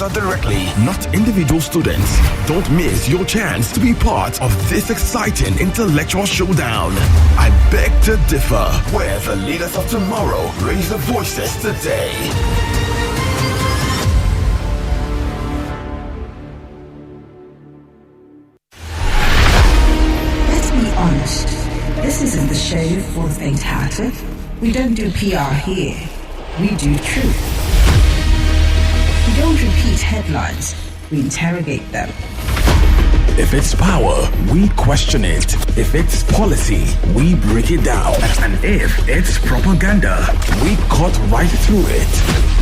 master directly, not individual students. Don't miss your chance to be part of this exciting intellectual showdown. I beg to differ, where the leaders of tomorrow raise their voices today. Let's be honest. This isn't the show for the faint-hearted. We don't do PR here. We do truth. We don't repeat headlines. We interrogate them. If it's power, we question it. If it's policy, we break it down. And if it's propaganda, we cut right through it.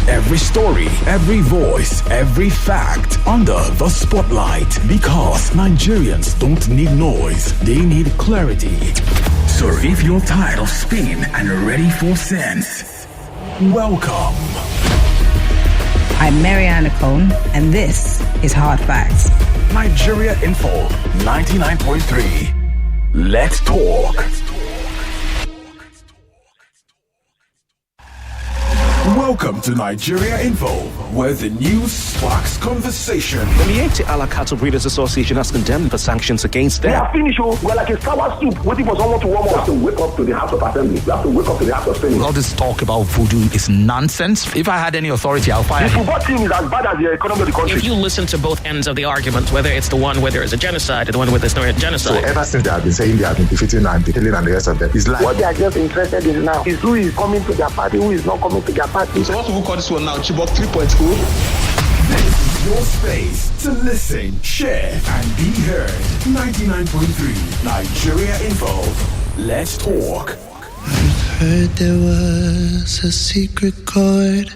Every story, every voice, every fact under the spotlight. Because Nigerians don't need noise, they need clarity. So if you're tired of spin and ready for sense, welcome. I'm Mariana Cone, and this is Hard Facts. Nigeria Info 99.3. Let's talk. Welcome to Nigeria Info, where the news sparks conversation. The Mieti Ala Cattle Breeders Association has condemned the sanctions against them. We are finished. We're like a sour soup waiting for someone to warm up. We have to wake up to the House of Assembly. We have to wake up to the House of Senate. All this talk about voodoo is nonsense. If I had any authority, I'll fire The him. football team is as bad as the economy of the country. If you listen to both ends of the argument, whether it's the one where there is a genocide or the one where there's no genocide. So ever since they have been saying they have been defeating and killing and the rest of them, it's like What they are just interested in now is who is coming to their party, who is not coming to their party. So what we call this one now, Chibok 3.0. This is your space to listen, share, and be heard. 99.3 Nigeria Info. Let's talk. I've heard there was a secret chord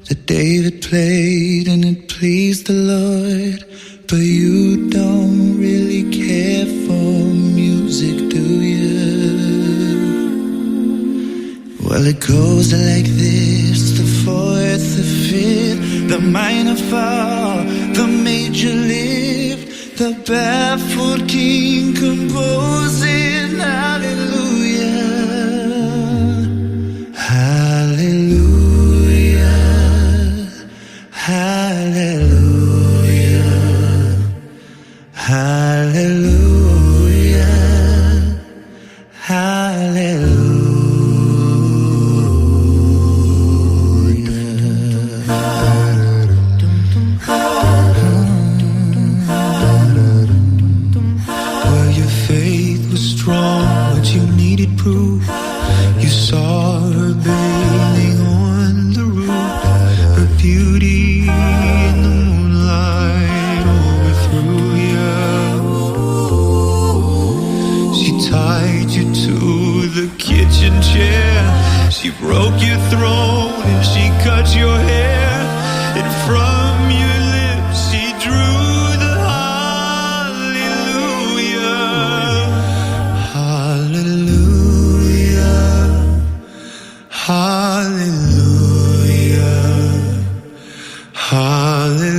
that David played and it pleased the Lord. But you don't really care for music, do you? Well, it goes like this: the fourth, the fifth, the minor fall, the major lift, the barefoot king composing hallelujah, hallelujah, hallelujah, hallelujah, hallelujah. Strong, but you needed proof. You saw her bathing on the roof. Her beauty in the moonlight overthrew you. She tied you to the kitchen chair. She broke your throat and she cut your hair. And from your lips she drew the hallelujah, hallelujah, hallelujah.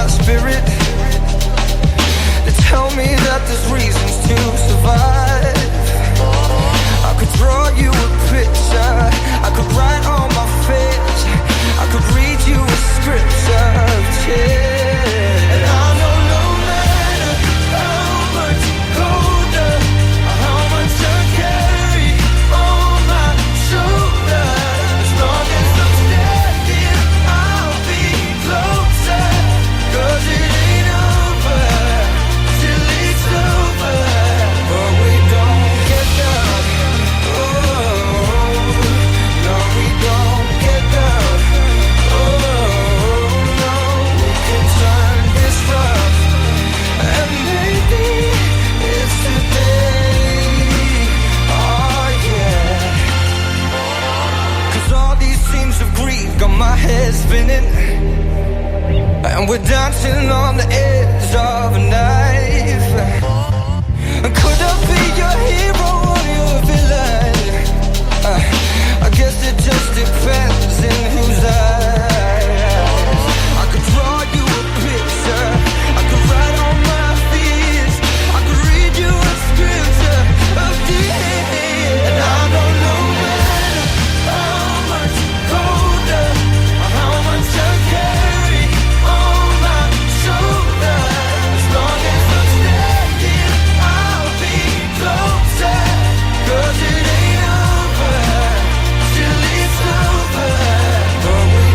my spirit. They tell me that there's reasons to survive. I could draw you a picture, I could write on my face, I could read you a script of tears. And I know no matter how much colder, how much I carry on my shoulder, as long as I'm standing, I'll be closer. 'Cause it ain't over till it's over. But we don't get down. Oh, no, we don't get down. Oh, no, we can turn this rough. And maybe it's today. Oh, yeah. 'Cause all these scenes of greed got my head spinning. And we're dancing on the edge of a knife. Could I be your hero or your villain? I guess it just depends in whose eyes. I could draw you a picture, I could write on my fears, I could read you a scripture of tears. And I don't know matter how much colder, or how much I carry on my shoulder, as long as I'm standing, I'll be closer. 'Cause it ain't over till it's over. But we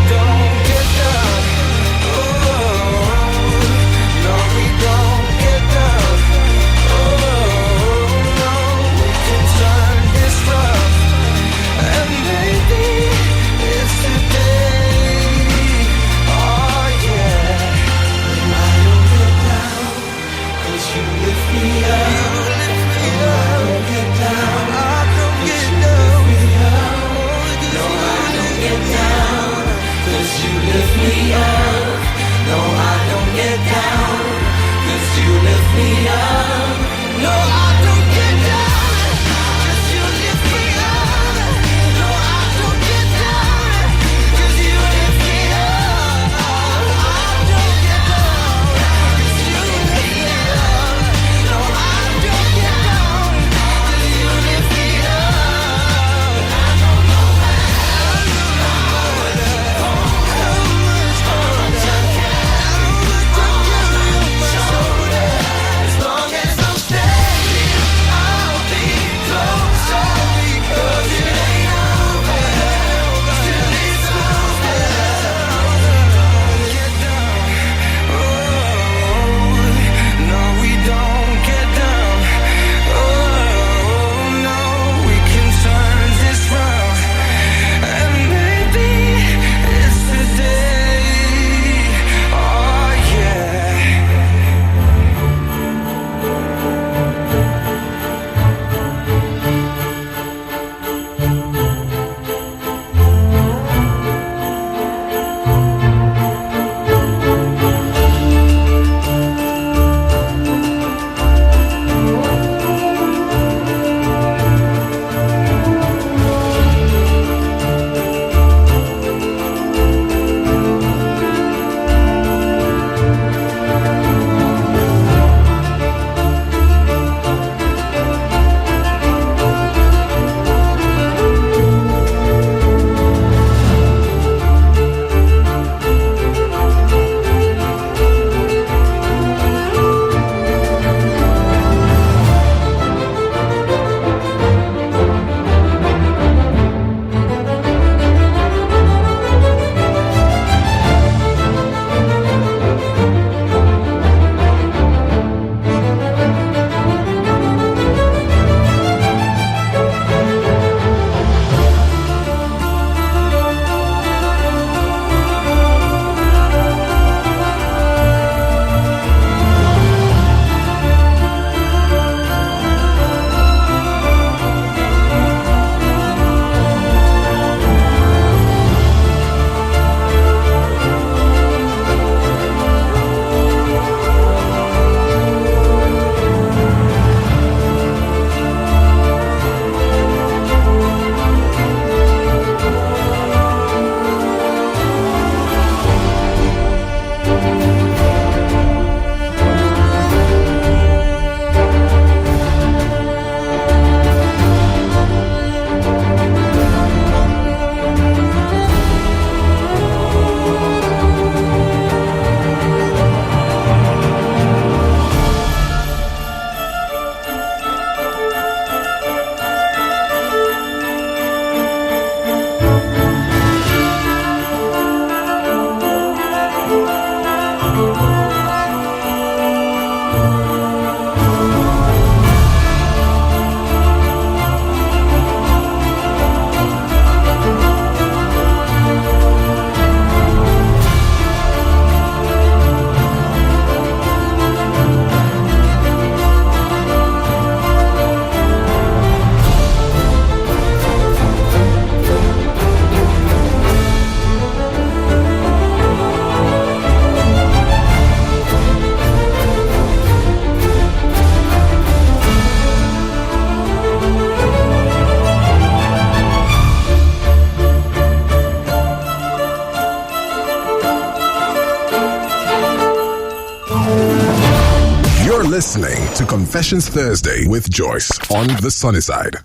listening to Confessions Thursday with Joyce on the sunny side.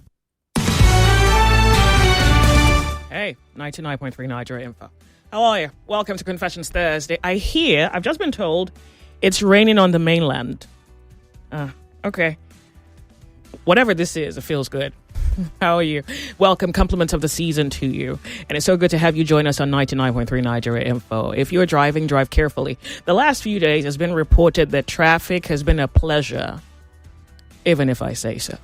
Hey, 99.3 Nigeria Info. How are you? Welcome to Confessions Thursday. I've just been told it's raining on the mainland. Okay. Whatever this is, it feels good. How are you? Welcome, compliments of the season to you. And it's so good to have you join us on 99.3 Nigeria Info. If you're driving, drive carefully. The last few days has been reported that traffic has been a pleasure, even if I say so.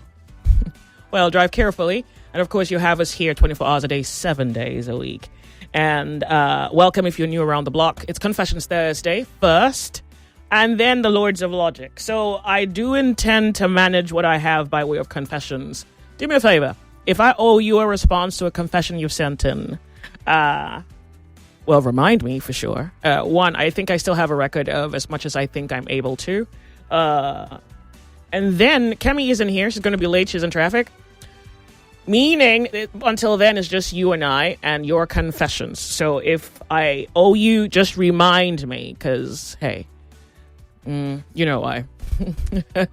Well, drive carefully. And of course, you have us here 24 hours a day, 7 days a week. And welcome if you're new around the block. It's Confessions Thursday first, and then the Lords of Logic. So I do intend to manage what I have by way of confessions. Do me a favor. If I owe you a response to a confession you've sent in, well, remind me for sure. One, I think I still have a record of as much as I think I'm able to. And then Kemi isn't here. She's going to be late. She's in traffic. Meaning, until then, it's just you and I and your confessions. So if I owe you, just remind me, because, hey, you know why.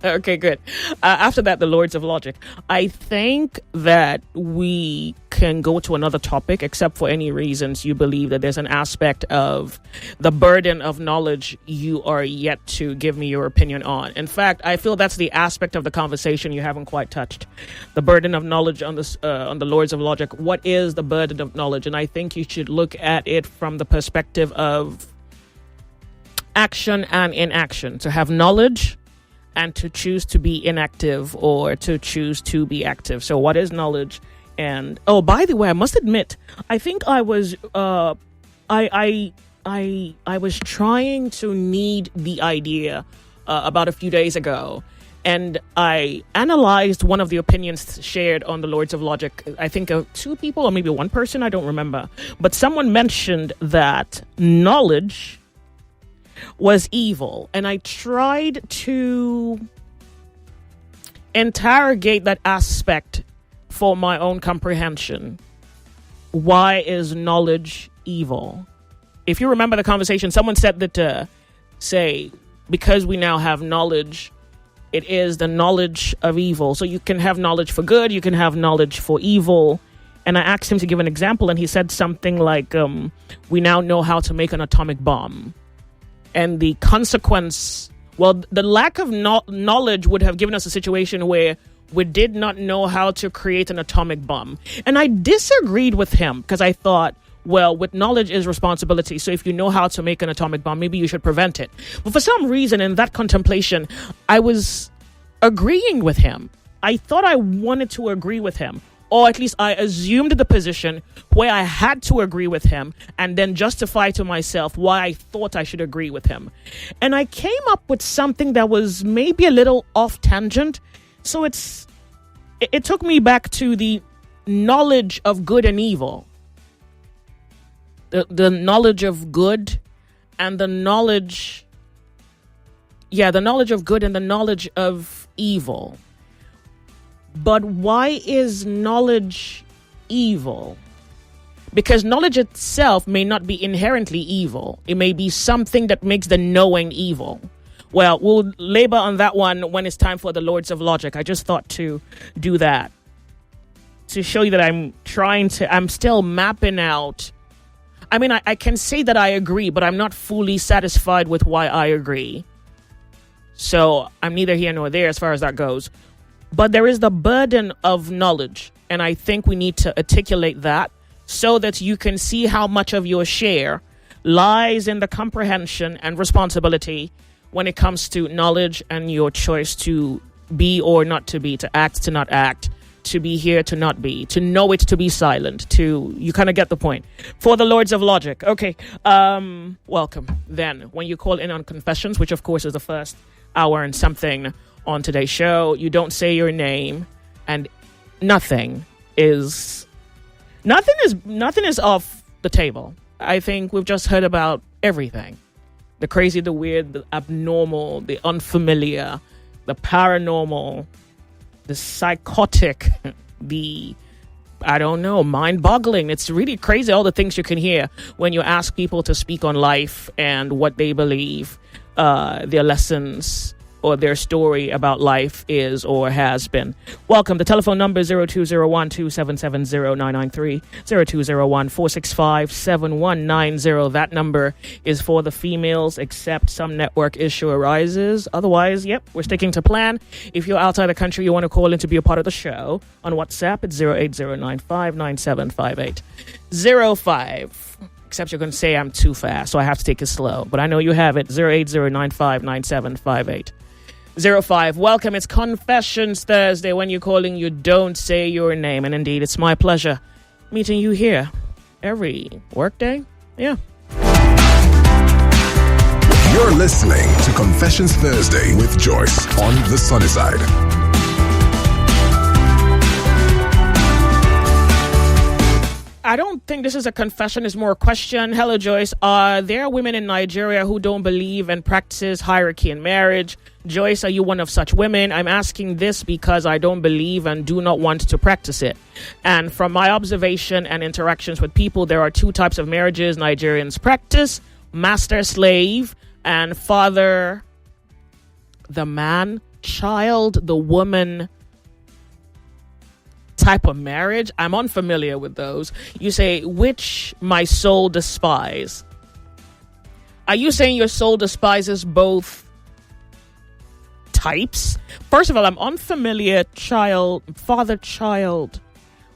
Okay, good. After that, the Lords of Logic. I think that we can go to another topic, except for any reasons you believe that there's an aspect of the burden of knowledge you are yet to give me your opinion on. In fact, I feel that's the aspect of the conversation you haven't quite touched. The burden of knowledge on the Lords of Logic. What is the burden of knowledge? And I think you should look at it from the perspective of action and inaction. To have knowledge and to choose to be inactive or to choose to be active. So what is knowledge? And oh, by the way, I must admit, I think I was I was trying to knead the idea about a few days ago, and I analyzed one of the opinions shared on the Lords of Logic. I think of two people or maybe one person, I don't remember, but someone mentioned that knowledge was evil, and I tried to interrogate that aspect for my own comprehension. Why is knowledge evil? If you remember the conversation, someone said that say because we now have knowledge, it is the knowledge of evil. So you can have knowledge for good, you can have knowledge for evil. And I asked him to give an example, and he said something like, we now know how to make an atomic bomb. And the consequence, well, the lack of knowledge would have given us a situation where we did not know how to create an atomic bomb. And I disagreed with him because I thought, well, with knowledge is responsibility. So if you know how to make an atomic bomb, maybe you should prevent it. But for some reason, in that contemplation, I was agreeing with him. I thought I wanted to agree with him. Or at least I assumed the position where I had to agree with him and then justify to myself why I thought I should agree with him. And I came up with something that was maybe a little off tangent. So it took me back to the knowledge of good and evil. The knowledge of good and the knowledge of good and the knowledge of evil. But why is knowledge evil? Because knowledge itself may not be inherently evil. It may be something that makes the knowing evil. Well, we'll labor on that one when it's time for the Lords of Logic. I just thought to do that to show you that I'm still mapping out. I mean, I can say that I agree, but I'm not fully satisfied with why I agree. So I'm neither here nor there as far as that goes. But there is the burden of knowledge, and I think we need to articulate that so that you can see how much of your share lies in the comprehension and responsibility when it comes to knowledge and your choice to be or not to be, to act, to not act, to be here, to not be, to know it, to be silent, you kind of get the point. For the Lords of Logic. Okay, welcome. Then, when you call in on Confessions, which of course is the first hour and something on today's show, you don't say your name, and nothing is off the table. I think we've just heard about everything. The crazy, the weird, the abnormal, the unfamiliar, the paranormal, the psychotic, the, I don't know, mind-boggling. It's really crazy, all the things you can hear when you ask people to speak on life and what they believe, their lessons, or their story about life is or has been. Welcome. The telephone number is 0201-2770-993, 0201-465-7190. That number is for the females, except some network issue arises. Otherwise, yep, we're sticking to plan. If you're outside the country, you want to call in to be a part of the show. On WhatsApp, it's 08095975805. Except you're going to say I'm too fast, so I have to take it slow. But I know you have it. 08095975805. Welcome. It's Confessions Thursday. When you're calling, you don't say your name. And indeed, it's my pleasure meeting you here every workday. Yeah. You're listening to Confessions Thursday with Joyce on the sunny side. I don't think this is a confession, it's more a question. Hello, Joyce. Are there women in Nigeria who don't believe and practice hierarchy in marriage? Joyce, are you one of such women? I'm asking this because I don't believe and do not want to practice it. And from my observation and interactions with people, there are two types of marriages Nigerians practice: master-slave and father, the man, child, the woman type of marriage. I'm unfamiliar with those. You say, which my soul despise. Are you saying your soul despises both types? First of all, I'm unfamiliar. Child, father, child.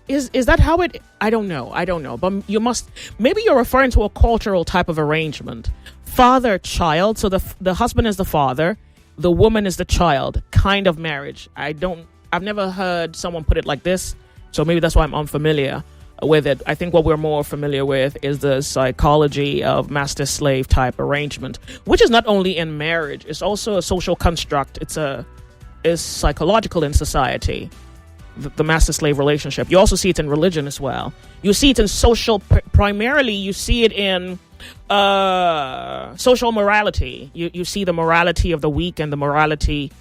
Is that how it? I don't know. But you must. Maybe you're referring to a cultural type of arrangement. Father, child. So the husband is the father, the woman is the child. Kind of marriage. I've never heard someone put it like this, so maybe that's why I'm unfamiliar with it. I think what we're more familiar with is the psychology of master-slave type arrangement, which is not only in marriage, it's also a social construct. It's psychological in society, the master-slave relationship. You also see it in religion as well. You see it in social, primarily you see it in social morality. You see the morality of the weak and the morality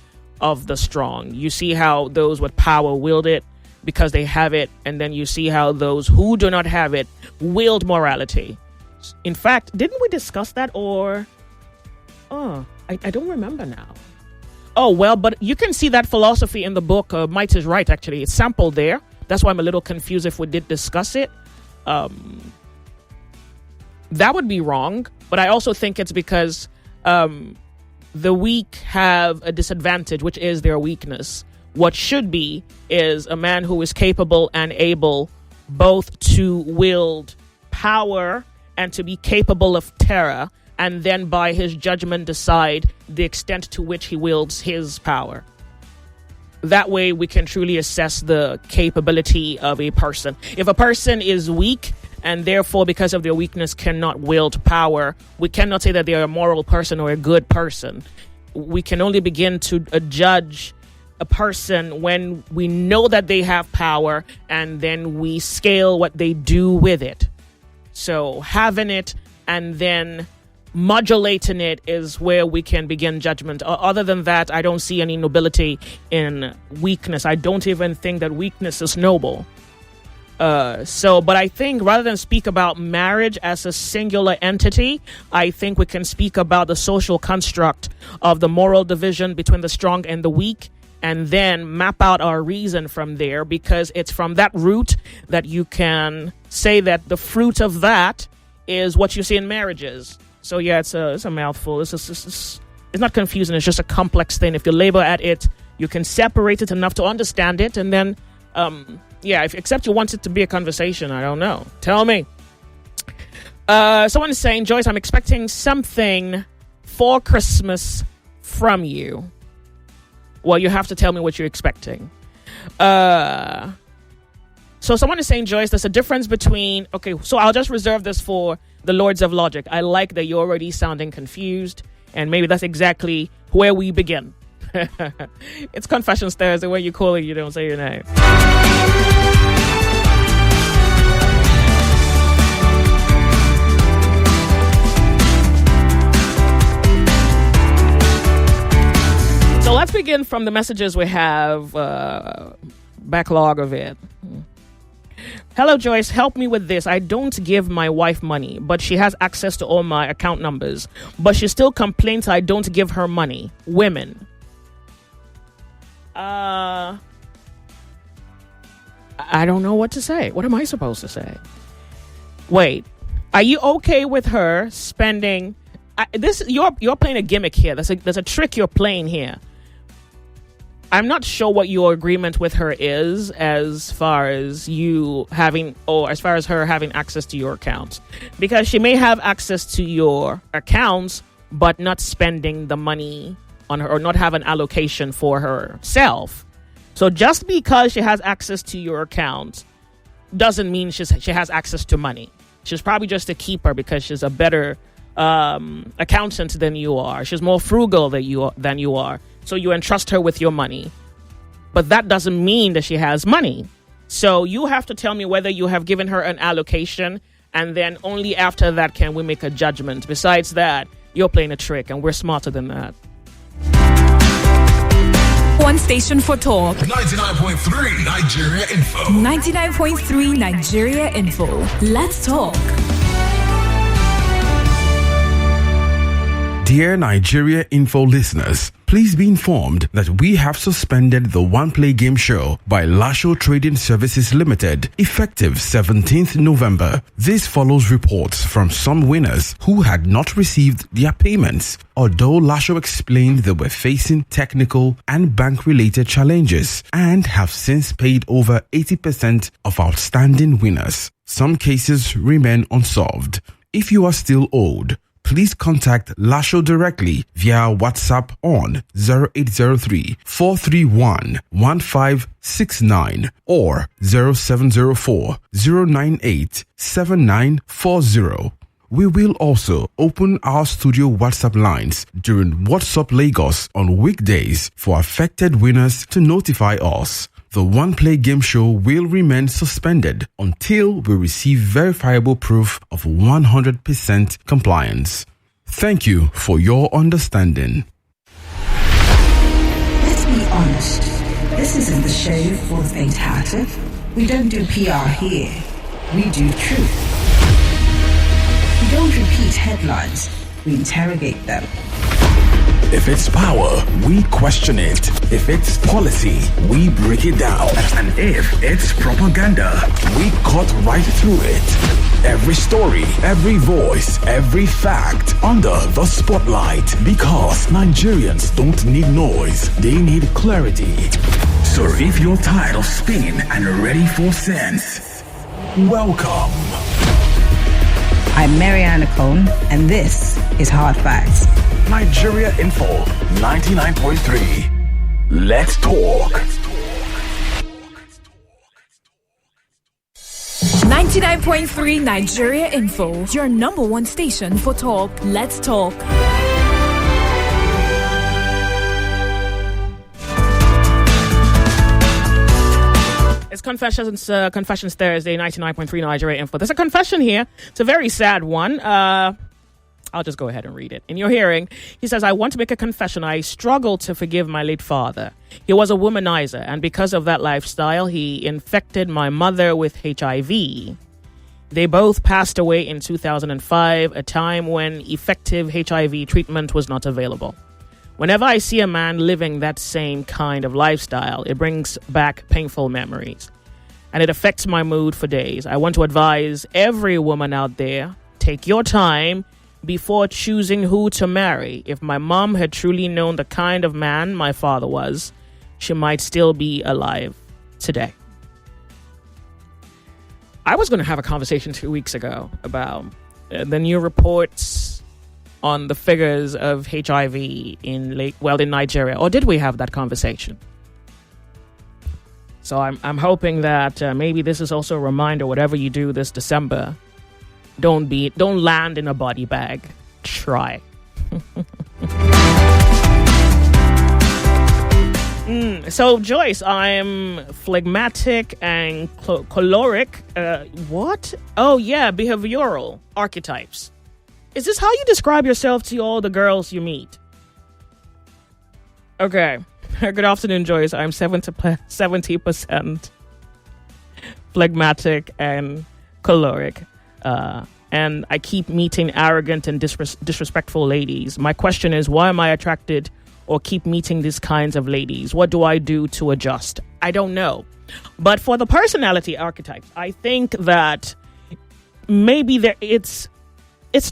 of the strong. You see how those with power wield it because they have it, and then you see how those who do not have it wield morality. In fact, didn't we discuss that? Or I don't remember now. Oh well, but you can see that philosophy in the book Might is Right. Actually, it's sampled there. That's why I'm a little confused if we did discuss it. That would be wrong, but I also think it's because the weak have a disadvantage, which is their weakness. What should be is a man who is capable and able both to wield power and to be capable of terror, and then by his judgment decide the extent to which he wields his power. That way we can truly assess the capability of a person. If a person is weak and therefore because of their weakness cannot wield power, we cannot say that they are a moral person or a good person. We can only begin to judge a person when we know that they have power, and then we scale what they do with it. So having it and then modulating it is where we can begin judgment. Other than that, I don't see any nobility in weakness. I don't even think that weakness is noble. But I think rather than speak about marriage as a singular entity, I think we can speak about the social construct of the moral division between the strong and the weak, and then map out our reason from there, because it's from that root that you can say that the fruit of that is what you see in marriages. So yeah, it's a mouthful. It's not confusing. It's just a complex thing. If you labor at it, you can separate it enough to understand it, and then except you want it to be a conversation. I don't know. Tell me. Someone is saying, Joyce, I'm expecting something for Christmas from you. Well, you have to tell me what you're expecting. So someone is saying, Joyce, there's a difference between... Okay, so I'll just reserve this for the Lords of Logic. I like that you're already sounding confused, and maybe that's exactly where we begin. It's Confessions Thursday. When you call it, you don't say your name. So let's begin from the messages we have, backlog of it. Hello, Joyce. Help me with this. I don't give my wife money, but she has access to all my account numbers. But she still complains I don't give her money. Women. I don't know what to say. What am I supposed to say? Wait, are you okay with her spending this? You're playing a gimmick here. There's a trick you're playing here. I'm not sure what your agreement with her is as far as you having, or as far as her having access to your accounts, because she may have access to your accounts but not spending the money on her, or not have an allocation for herself. So just because she has access to your account doesn't mean she has access to money. She's probably just a keeper because she's a better accountant than you are. She's more frugal than you are. So you entrust her with your money. But that doesn't mean that she has money. So you have to tell me whether you have given her an allocation, and then only after that can we make a judgment. Besides that, you're playing a trick, and we're smarter than that. One station for talk. 99.3 Nigeria Info. 99.3 Nigeria Info. Let's talk. Dear Nigeria Info listeners, please be informed that we have suspended the One Play Game Show by Lasho Trading Services Limited effective 17th November. This follows reports from some winners who had not received their payments, although Lasho explained they were facing technical and bank-related challenges and have since paid over 80% of outstanding winners. Some cases remain unsolved. If you are still owed, please contact Lasho directly via WhatsApp on 0803-431-1569 or 0704-098-7940. We will also open our studio WhatsApp lines during WhatsApp Lagos on weekdays for affected winners to notify us. The One Play Game Show will remain suspended until we receive verifiable proof of 100% compliance. Thank you for your understanding. Let's be honest. This isn't the show for the faint-hearted. We don't do PR here. We do truth. We don't repeat headlines. We interrogate them. If it's power, we question it. If it's policy, we break it down. And if it's propaganda, we cut right through it. Every story, every voice, every fact under the spotlight. Because Nigerians don't need noise, they need clarity. So if you're tired of spin and ready for sense, welcome. I'm Mariana Cone, and this is Hard Facts. Nigeria Info 99.3. Let's talk. 99.3 Nigeria Info, your number one station for talk. Let's talk. It's Confessions Thursday, 99.3 Nigeria Info. There's a confession here. It's a very sad one. I'll just go ahead and read it. In your hearing, he says, I want to make a confession. I struggle to forgive my late father. He was a womanizer, and because of that lifestyle, he infected my mother with HIV. They both passed away in 2005, a time when effective HIV treatment was not available. Whenever I see a man living that same kind of lifestyle, it brings back painful memories, and it affects my mood for days. I want to advise every woman out there, take your time before choosing who to marry. If my mom had truly known the kind of man my father was, she might still be alive today. I was going to have a conversation 2 weeks ago about the new reports on the figures of HIV in Nigeria. Or did we have that conversation? So I'm hoping that maybe this is also a reminder, whatever you do this December, don't land in a body bag. Try. So, Joyce, I'm phlegmatic and choleric. What? Oh, yeah, behavioral archetypes. Is this how you describe yourself to all the girls you meet? Okay. Good afternoon, Joyce. I'm 70% phlegmatic and choleric. And I keep meeting arrogant and disrespectful ladies. My question is, why am I attracted or keep meeting these kinds of ladies? What do I do to adjust? I don't know. But for the personality archetypes, I think that maybe it's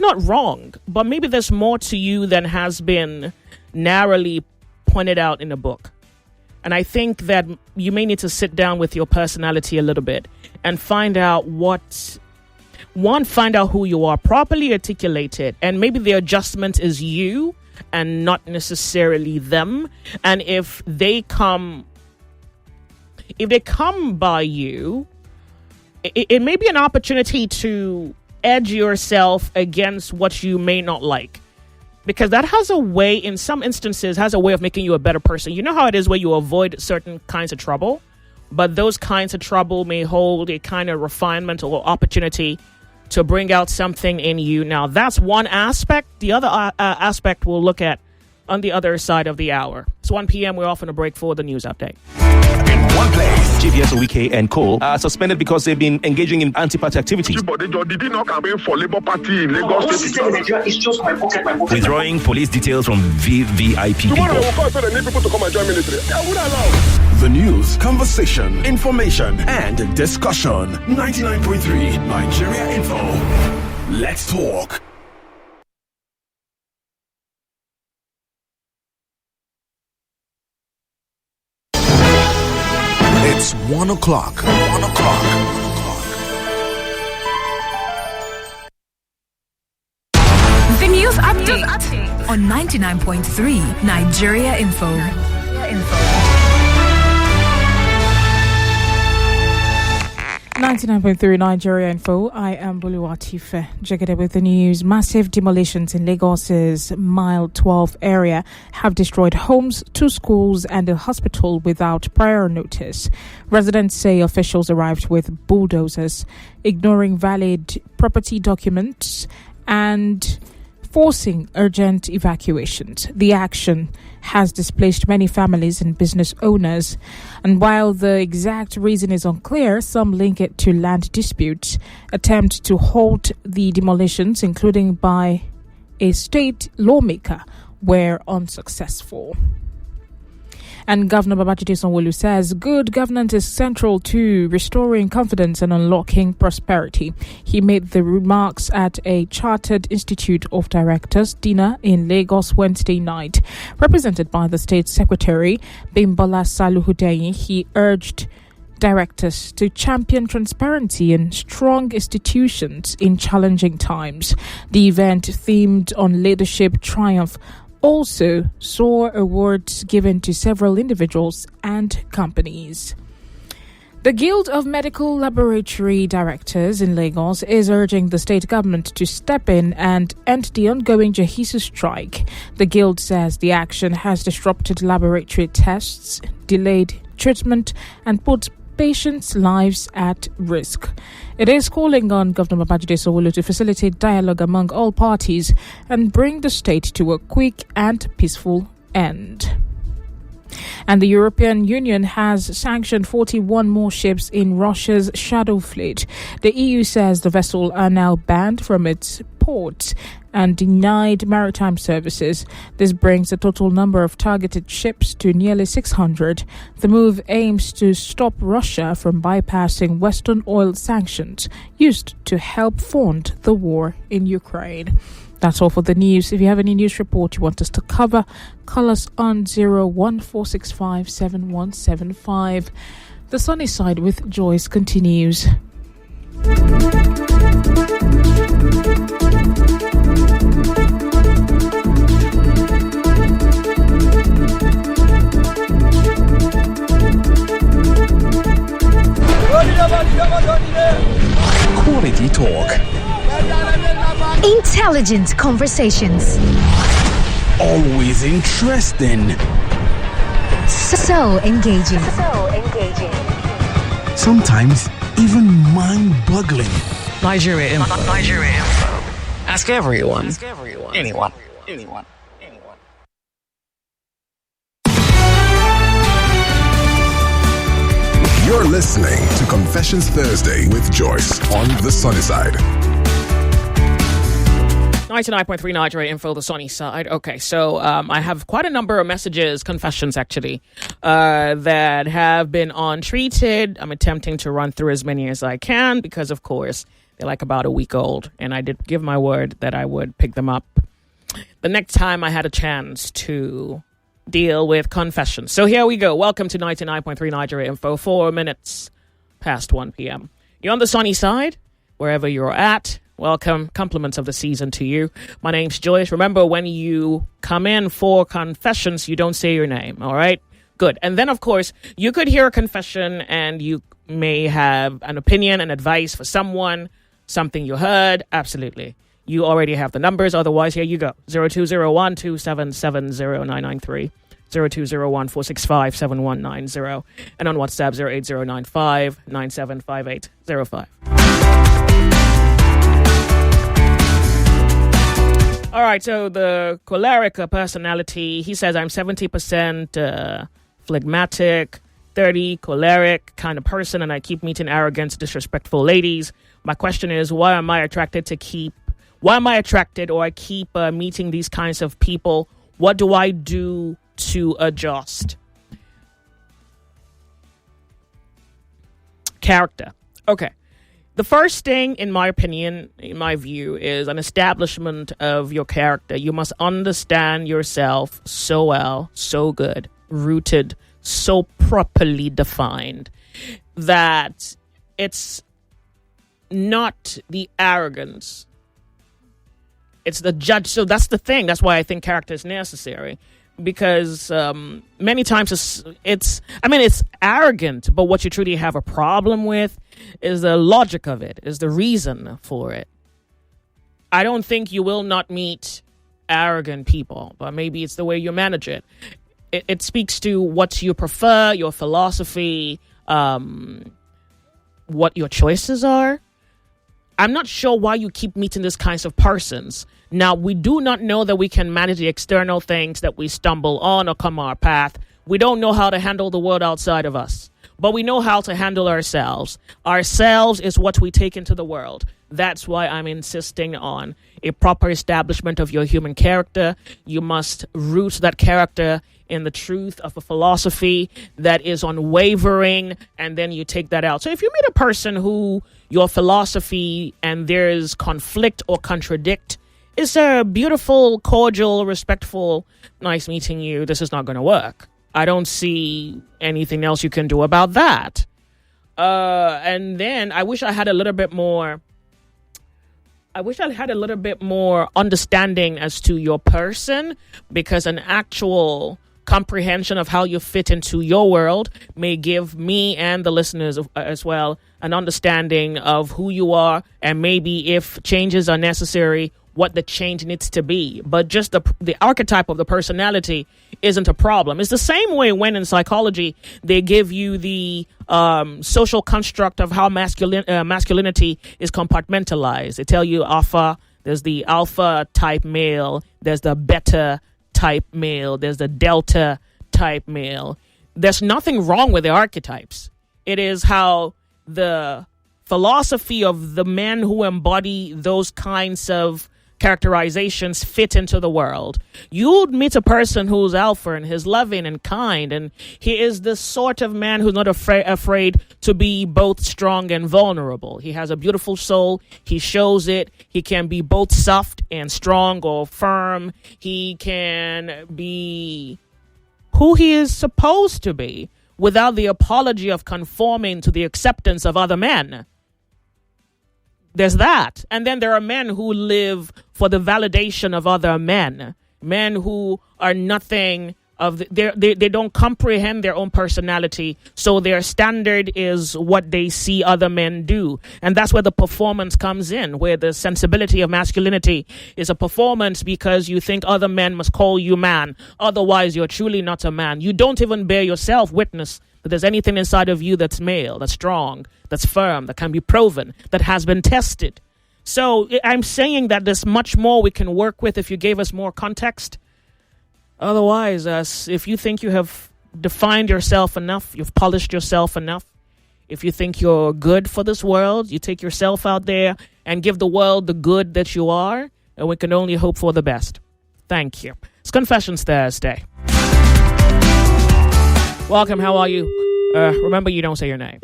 not wrong, but maybe there's more to you than has been narrowly pointed out in a book. And I think that you may need to sit down with your personality a little bit and find out find out who you are, properly articulate it, and maybe the adjustment is you and not necessarily them. And if they come by you, it may be an opportunity to edge yourself against what you may not like. Because that has a way, in some instances, has a way of making you a better person. You know how it is where you avoid certain kinds of trouble, but those kinds of trouble may hold a kind of refinement or opportunity to bring out something in you. Now, that's one aspect. The other aspect we'll look at on the other side of the hour. It's 1 p.m. We're off on a break for the news update. In one place. GVS, Wike, and Co. are suspended because they've been engaging in anti-party activities. Did he not campaign for Labour Party in Lagos State? It's just my pocket. Withdrawing police details from VVIP people. Tomorrow I will call so they need people to come and join military. I would allow. The news, conversation, information, and discussion. 99.3 Nigeria Info. Let's talk. It's 1 o'clock. 1 o'clock. The news update on 99.3 Nigeria Info. 99.3 Nigeria Info. I am Buluwatife. Jegede with the news. Massive demolitions in Lagos's Mile 12 area have destroyed homes, 2 schools and a hospital without prior notice. Residents say officials arrived with bulldozers, ignoring valid property documents and forcing urgent evacuations. The action has displaced many families and business owners. And while the exact reason is unclear, some link it to land disputes. Attempts to halt the demolitions, including by a state lawmaker, were unsuccessful. And Governor Babajide Sanwo-Olu says good governance is central to restoring confidence and unlocking prosperity. He made the remarks at a Chartered Institute of Directors dinner in Lagos Wednesday night. Represented by the State Secretary, Bimbola Saluhudeyin, he urged directors to champion transparency and strong institutions in challenging times. The event, themed on leadership triumph, also saw awards given to several individuals and companies. The Guild of Medical Laboratory Directors in Lagos is urging the state government to step in and end the ongoing JAHISU strike. The Guild says the action has disrupted laboratory tests, delayed treatment, and put patients' lives at risk. It is calling on Governor Babajide Sanwo-Olu to facilitate dialogue among all parties and bring the state to a quick and peaceful end. And the European Union has sanctioned 41 more ships in Russia's shadow fleet. The EU says the vessels are now banned from its ports and denied maritime services. This brings the total number of targeted ships to nearly 600. The move aims to stop Russia from bypassing Western oil sanctions used to help fund the war in Ukraine. That's all for the news. If you have any news report you want us to cover, call us on 014657175. The Sunny Side with Joyce continues. Quality talk. Intelligent conversations. Always interesting. So engaging. Sometimes even mind-boggling. Nigeria Info. Ask everyone. Anyone. You're listening to Confessions Thursday with Joyce on the Sunny Side. 99.3 Nigeria Info, the sunny side. Okay, so I have quite a number of messages, confessions actually, that have been untreated. I'm attempting to run through as many as I can because, of course, they're like about a week old. And I did give my word that I would pick them up the next time I had a chance to deal with confessions. So here we go. Welcome to 99.3 Nigeria Info, 4 minutes past 1 p.m. You're on the sunny side, wherever you're at. Welcome. Compliments of the season to you. My name's Joyce. Remember, when you come in for confessions, you don't say your name, all right? Good. And then, of course, you could hear a confession and you may have an opinion and advice for someone, something you heard. Absolutely. You already have the numbers. Otherwise, here you go. 0201-277-0993. 0201-465-7190. And on WhatsApp, 08095-975805. All right, so the choleric personality, he says, I'm 70% phlegmatic, 30 choleric kind of person, and I keep meeting arrogant, disrespectful ladies. My question is, why am I attracted or I keep meeting these kinds of people? What do I do to adjust? Character. Okay. The first thing, in my opinion, in my view, is an establishment of your character. You must understand yourself so well, so good, rooted, so properly defined, that it's not the arrogance. It's the judge. So that's the thing. That's why I think character is necessary. Because many times it's arrogant, but what you truly have a problem with is the logic of it, is the reason for it. I don't think you will not meet arrogant people, but maybe it's the way you manage it. It speaks to what you prefer, your philosophy, what your choices are. I'm not sure why you keep meeting these kinds of persons. Now, we do not know that we can manage the external things that we stumble on or come our path. We don't know how to handle the world outside of us, but we know how to handle ourselves. Ourselves is what we take into the world. That's why I'm insisting on a proper establishment of your human character. You must root that character in the truth of a philosophy that is unwavering, and then you take that out. So if you meet a person who your philosophy and there's conflict or contradict, it's a beautiful, cordial, respectful, nice meeting you. This is not going to work. I don't see anything else you can do about that. And then I wish I had a little bit more understanding as to your person, because an actual comprehension of how you fit into your world may give me and the listeners as well an understanding of who you are, and maybe if changes are necessary, what the change needs to be. But just the archetype of the personality isn't a problem. It's the same way when in psychology they give you the social construct of how masculinity is compartmentalized. They tell you there's the alpha type male, there's the beta type male, there's the delta type male. There's nothing wrong with the archetypes. It is how the philosophy of the men who embody those kinds of characterizations fit into the world. You'd meet a person who's alpha and he's loving and kind, and he is the sort of man who's not afraid to be both strong and vulnerable. He has a beautiful soul. He shows it. He can be both soft and strong or firm. He can be who he is supposed to be without the apology of conforming to the acceptance of other men. There's that. And then there are men who live for the validation of other men who are nothing of they don't comprehend their own personality, so their standard is what they see other men do. And that's where the performance comes in, where the sensibility of masculinity is a performance because you think other men must call you man, otherwise you're truly not a man. You don't even bear yourself witness that there's anything inside of you that's male, that's strong, that's firm, that can be proven, that has been tested. So I'm saying that there's much more we can work with if you gave us more context. Otherwise, if you think you have defined yourself enough, you've polished yourself enough, if you think you're good for this world, you take yourself out there and give the world the good that you are, and we can only hope for the best. Thank you. It's Confessions Thursday. Welcome. How are you? Remember, you don't say your name.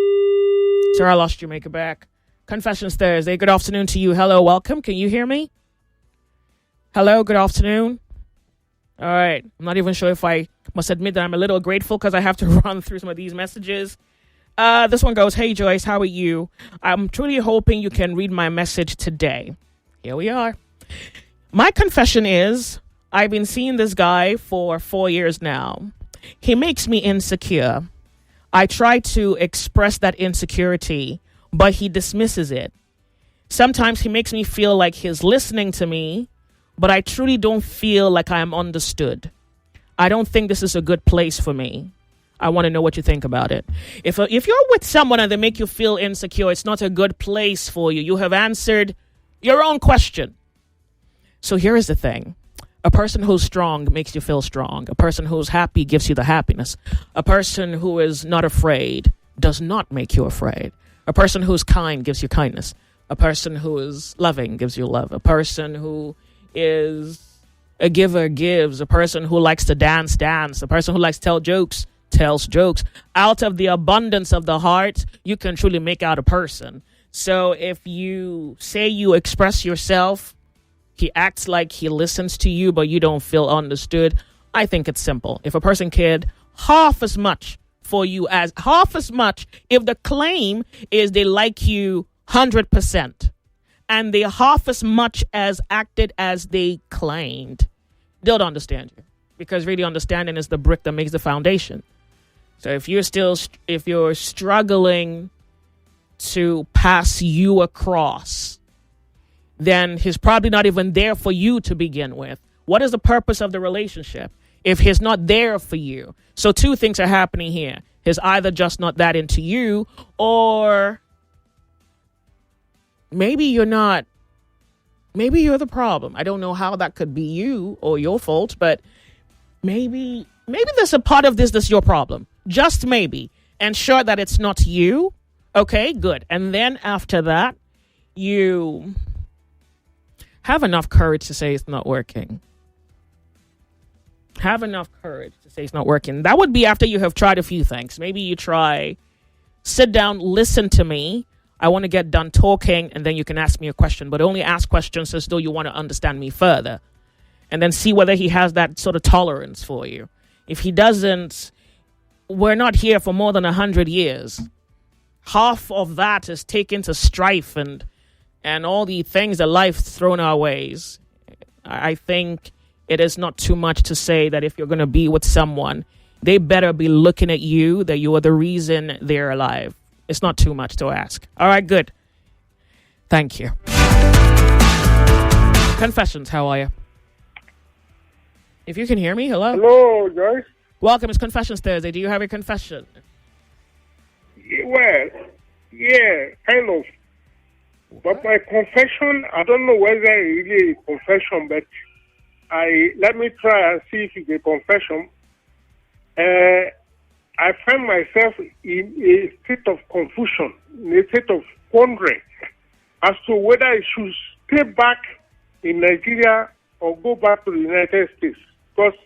Sir, I lost you. Make it back. Confessions Thursday. Good afternoon to you. Hello. Welcome. Can you hear me? Hello. Good afternoon. All right. I'm not even sure if I must admit that I'm a little grateful because I have to run through some of these messages. This one goes, hey, Joyce, how are you? I'm truly hoping you can read my message today. Here we are. My confession is I've been seeing this guy for 4 years now. He makes me insecure. I try to express that insecurity, but he dismisses it. Sometimes he makes me feel like he's listening to me, but I truly don't feel like I am understood. I don't think this is a good place for me. I want to know what you think about it. If you're with someone and they make you feel insecure, it's not a good place for you. You have answered your own question. So here is the thing. A person who's strong makes you feel strong. A person who's happy gives you the happiness. A person who is not afraid does not make you afraid. A person who's kind gives you kindness. A person who is loving gives you love. A person who is a giver gives. A person who likes to dance. A person who likes to tell jokes tells jokes. Out of the abundance of the heart, you can truly make out a person. So if you say you express yourself, he acts like he listens to you, but you don't feel understood. I think it's simple. If a person cared half as much for you as half as much, if the claim is they like you 100% and they half as much as acted as they claimed, they'll understand you, because really understanding is the brick that makes the foundation. So if you're struggling to pass you across, then he's probably not even there for you to begin with. What is the purpose of the relationship if he's not there for you? So two things are happening here. He's either just not that into you, or maybe you're not. Maybe you're the problem. I don't know how that could be you or your fault, but maybe there's a part of this that's your problem. Just maybe. Ensure that it's not you. Okay, good. And then after that, you have enough courage to say it's not working. Have enough courage to say it's not working. That would be after you have tried a few things. Maybe you try, sit down, listen to me. I want to get done talking, and then you can ask me a question. But only ask questions as though you want to understand me further. And then see whether he has that sort of tolerance for you. If he doesn't, we're not here for more than 100 years. Half of that is taken to strife and all the things that life's thrown our ways. I think it is not too much to say that if you're going to be with someone, they better be looking at you, that you are the reason they're alive. It's not too much to ask. All right, good. Thank you. Confessions, how are you? If you can hear me, hello? Hello, Joyce. Welcome, it's Confessions Thursday. Do you have a confession? Well, yeah, kind of. But my confession, I don't know whether it's really a confession, but let me try and see if it's a confession. I find myself in a state of confusion, in a state of wondering as to whether I should stay back in Nigeria or go back to the United States, because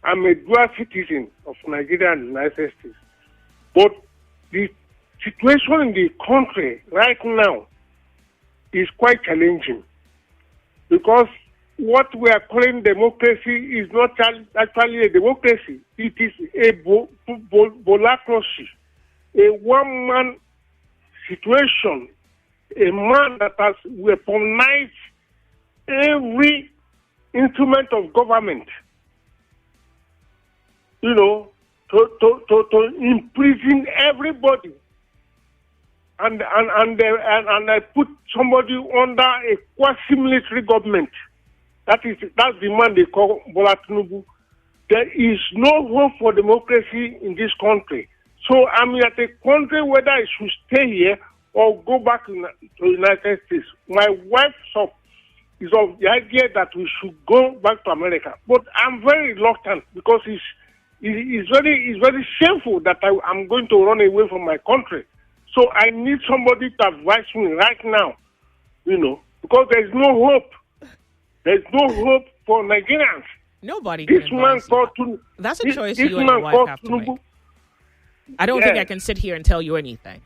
I'm a dual citizen of Nigeria and the United States. But the situation in the country right now is quite challenging, because what we are calling democracy is not actually a democracy. It is a bureaucracy, a one-man situation, a man that has weaponized every instrument of government, to imprison everybody. And I put somebody under a quasi-military government. That's the man they call Bola Tinubu. There is no hope for democracy in this country. So I'm at a country whether I should stay here or go back to the United States. My wife is of the idea that we should go back to America, but I'm very reluctant, because it's very shameful that I'm going to run away from my country. So I need somebody to advise me right now, because there's no hope. There's no hope for Nigerians. Nobody. This can man advise called you. to That's a this, choice this you and your man wife called have to Tinubu. make. I don't think I can sit here and tell you anything.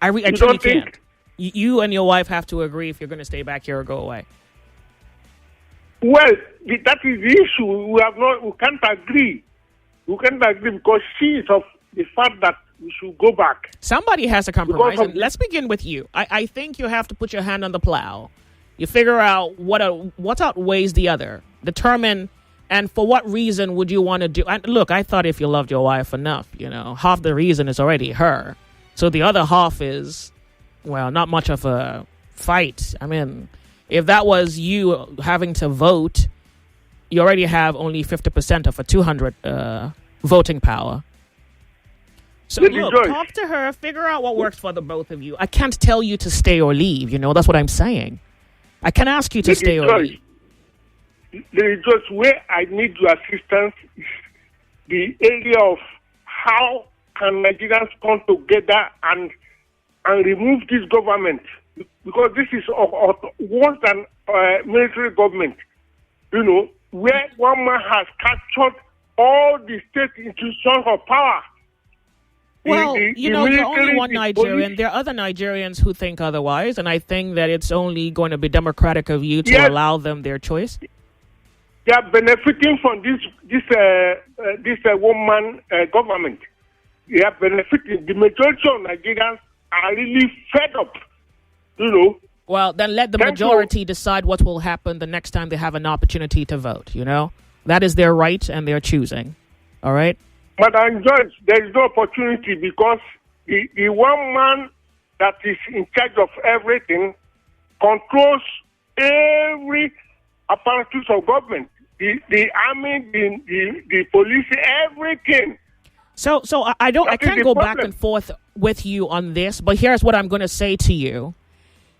I You truly don't think? can't. You and your wife have to agree if you're going to stay back here or go away. Well, that is the issue. We can't agree. We can't agree because she is of the fact that we should go back. Somebody has to compromise. Because of- And let's begin with you. I think you have to put your hand on the plow. You figure out what outweighs the other. Determine, and for what reason would you want to do. And look, I thought if you loved your wife enough, half the reason is already her. So the other half is, well, not much of a fight. I mean, if that was you having to vote, you already have only 50% of a 200 voting power. So look, talk to her, figure out what works for the both of you. I can't tell you to stay or leave, that's what I'm saying. I can ask you to stay or leave. There is just where I need your assistance is the area of how can Nigerians come together and remove this government, because this is worse than military government, where one man has captured all the state institutions of power. Well, you're only one Nigerian. There are other Nigerians who think otherwise, and I think that it's only going to be democratic of you to allow them their choice. They are benefiting from this one-man government. They are benefiting. The majority of Nigerians are really fed up, Well, then let the majority decide what will happen the next time they have an opportunity to vote, That is their right and their choosing, all right? Madam Judge, there is no opportunity because the one man that is in charge of everything controls every apparatus of government. The army, the police, everything. So I can't go back and forth with you on this, but here's what I'm going to say to you.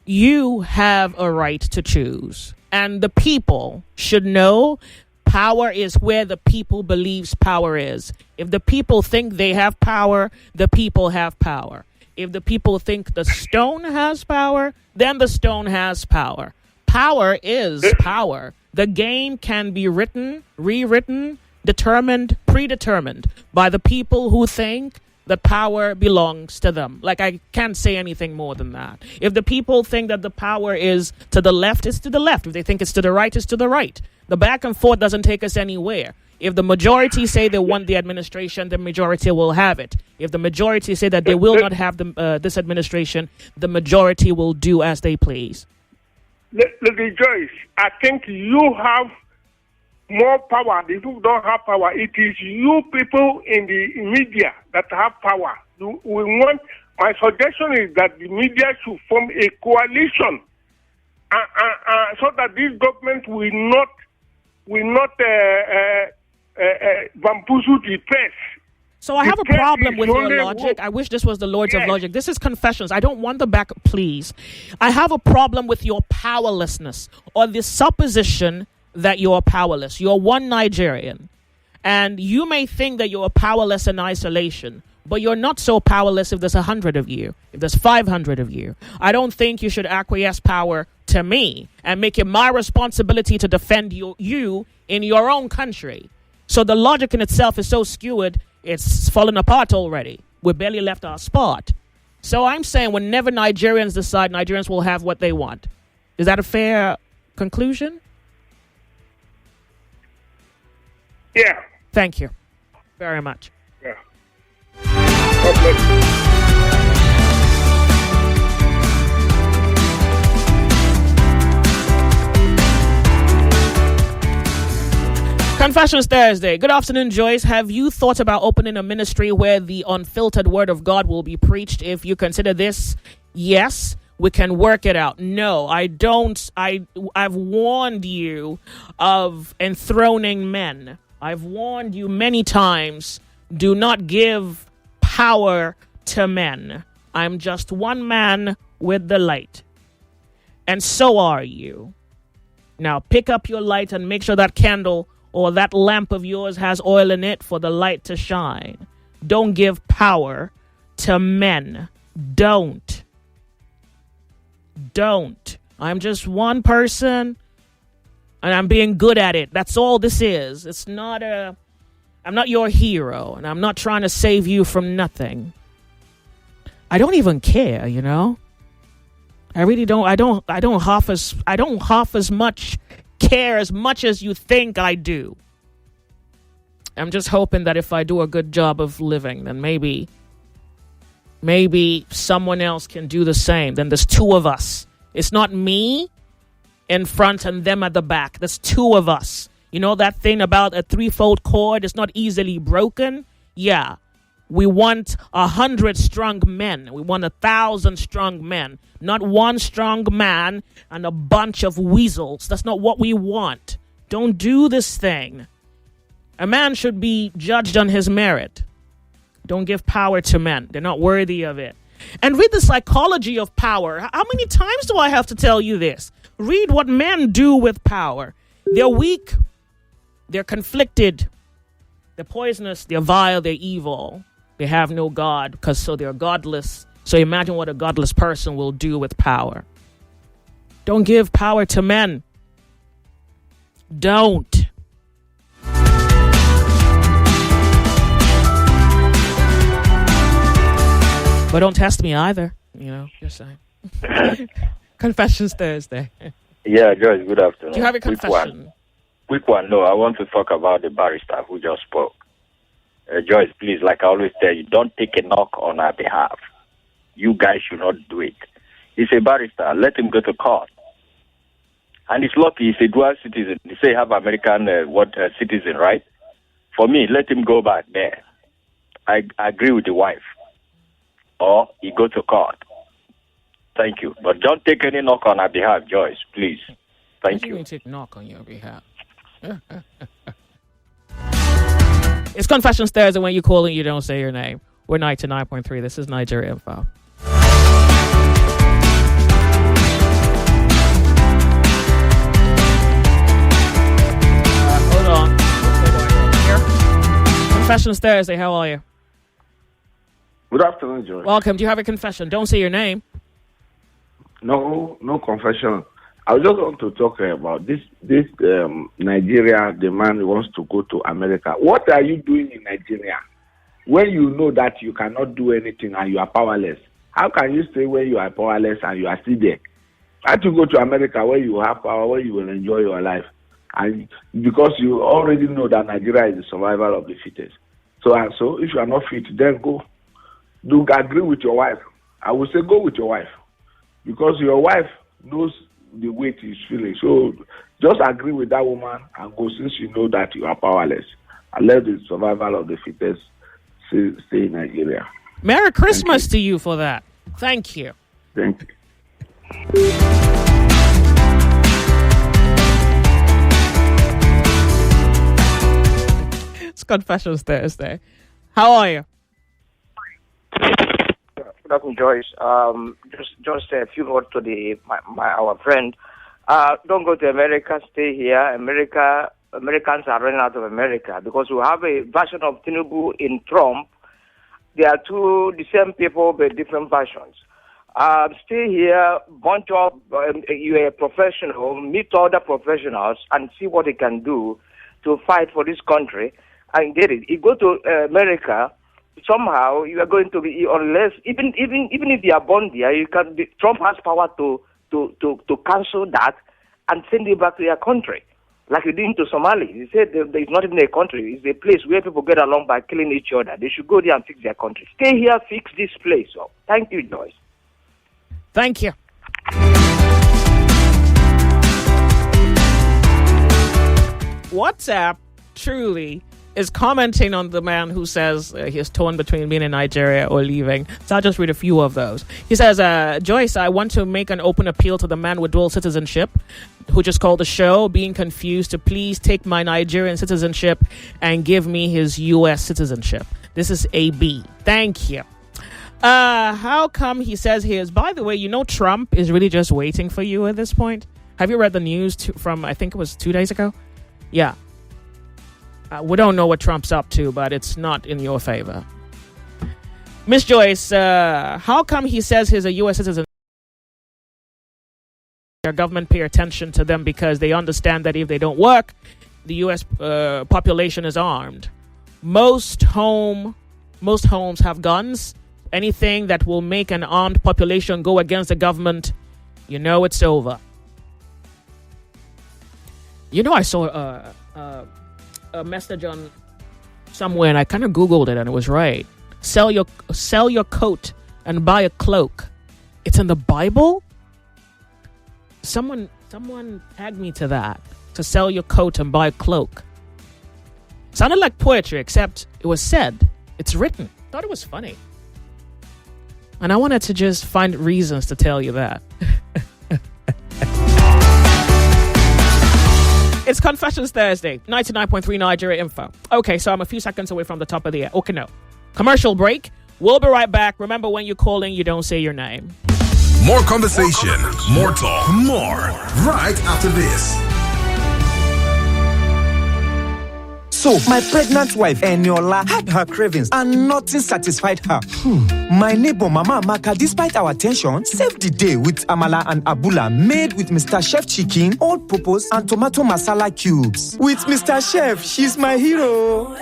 You have a right to choose, and the people should know power is where the people believes power is. If the people think they have power, the people have power. If the people think the stone has power, then the stone has power. Power is power. The game can be written, rewritten, determined, predetermined by the people who think that power belongs to them. Like, I can't say anything more than that. If the people think that the power is to the left, it's to the left. If they think it's to the right, it's to the right. The back and forth doesn't take us anywhere. If the majority say they want the administration, the majority will have it. If the majority say that they will not have this administration, the majority will do as they please. Lady Joyce, I think you have more power. The people don't have power. It is you people in the media that have power. My suggestion is that the media should form a coalition so that this government will not bamboozle the press. So I have a problem with your logic. I wish this was the Lords of Logic. This is confessions. I don't want the back, please. I have a problem with your powerlessness or the supposition that you're powerless. You're one Nigerian. And you may think that you're powerless in isolation, but you're not so powerless if there's 100 of you, if there's 500 of you. I don't think you should acquiesce power to me and make it my responsibility to defend you in your own country. So the logic in itself is so skewed, it's fallen apart already. We barely left our spot. So I'm saying whenever Nigerians decide, Nigerians will have what they want. Is that a fair conclusion? Yeah. Thank you very much. Yeah. God bless you. Confessions Thursday. Good afternoon, Joyce. Have you thought about opening a ministry where the unfiltered word of God will be preached? If you consider this, yes, we can work it out. No, I don't. I've warned you of enthroning men. I've warned you many times, do not give power to men. I'm just one man with the light. And so are you. Now pick up your light and make sure that candle or that lamp of yours has oil in it for the light to shine. Don't give power to men. Don't. I'm just one person, and I'm being good at it. That's all this is. It's not I'm not your hero, and I'm not trying to save you from nothing. I don't even care, you know? I really don't. I don't half as much care as much as you think I do. I'm just hoping that if I do a good job of living, then maybe someone else can do the same. Then there's two of us. It's not me in front and them at the back. There's two of us. You know that thing about a threefold cord is not easily broken? Yeah. We want 100 strong men. We want 1,000 strong men. Not one strong man and a bunch of weasels. That's not what we want. Don't do this thing. A man should be judged on his merit. Don't give power to men. They're not worthy of it. And read the psychology of power. How many times do I have to tell you this? Read what men do with power. They're weak. They're conflicted. They're poisonous. They're vile. They're evil. They have no God, so they're godless. So imagine what a godless person will do with power. Don't give power to men. Don't. But don't test me either. You know, just saying. Confessions Thursday. Yeah, Joyce, good afternoon. Do you have a confession? Quick one. No, I want to talk about the barrister who just spoke. Joyce, please, like I always tell you, don't take a knock on our behalf. You guys should not do it. He's a barrister. Let him go to court. And he's lucky. He's a dual citizen. They say have American citizen, right? For me, let him go back there. I agree with the wife. Or he go to court. Thank you. But don't take any knock on our behalf, Joyce, please. Thank you. Take knock on your behalf. It's Confessions Thursday. When you call and you don't say your name. We're 99.3. This is Nigeria Info. Hold on. Here. Confessions Thursday. How are you? Good afternoon, Joyce. Welcome. Do you have a confession? Don't say your name. No confession. I just want to talk about this Nigeria, the man who wants to go to America. What are you doing in Nigeria when you know that you cannot do anything and you are powerless? How can you stay when you are powerless and you are still there? How to go to America where you have power, where you will enjoy your life? And because you already know that Nigeria is the survival of the fittest. So if you are not fit, then go. Do agree with your wife. I would say go with your wife. Because your wife knows the weight he's feeling. So just agree with that woman and go since you know that you are powerless. And let the survival of the fittest stay in Nigeria. Merry Christmas to you for that. Thank you. Thank you. It's Confessions Thursday. How are you? Good afternoon, Joyce. Just a few words to our friend. Don't go to America. Stay here. Americans are running out of America because we have a version of Tinubu in Trump. They are the same people but different versions. Stay here. Bunch of you're a professional. Meet other professionals and see what they can do to fight for this country and get it. You go to America. Somehow you are going to be, unless even if you are born there, Trump has power to cancel that and send you back to your country, like he did to Somalia. He said it's not even a country; it's a place where people get along by killing each other. They should go there and fix their country. Stay here, fix this place. So, thank you, Joyce. Thank you. WhatsApp truly is commenting on the man who says he's torn between being in Nigeria or leaving. So I'll just read a few of those. He says, Joyce, I want to make an open appeal to the man with dual citizenship who just called the show, being confused, to please take my Nigerian citizenship and give me his U.S. citizenship. This is AB. Thank you. How come he says he is? By the way, you know Trump is really just waiting for you at this point. Have you read the news from, I think it was 2 days ago? Yeah. We don't know what Trump's up to, but it's not in your favor. Miss Joyce, how come he says he's a U.S. citizen Our government pay attention to them because they understand that if they don't work, the U.S. Population is armed. Most homes have guns. Anything that will make an armed population go against the government, it's over. I saw a message on somewhere, and I kind of Googled it, and it was right. Sell your coat and buy a cloak. It's in the Bible. Someone tagged me to that. To sell your coat and buy a cloak. Sounded like poetry, except it was said. It's written. Thought it was funny. And I wanted to just find reasons to tell you that. It's Confessions Thursday, 99.3 Nigeria Info. Okay, so I'm a few seconds away from the top of the air. Okay, no. Commercial break. We'll be right back. Remember, when you're calling, you don't say your name. More conversation, more talk, more. Right after this. So, my pregnant wife, Eniola, had her cravings and nothing satisfied her. My neighbor, Mama Amaka, despite our tension, saved the day with amala and abula made with Mr. Chef chicken, all-purpose, and tomato masala cubes. With Mr. Chef, she's my hero.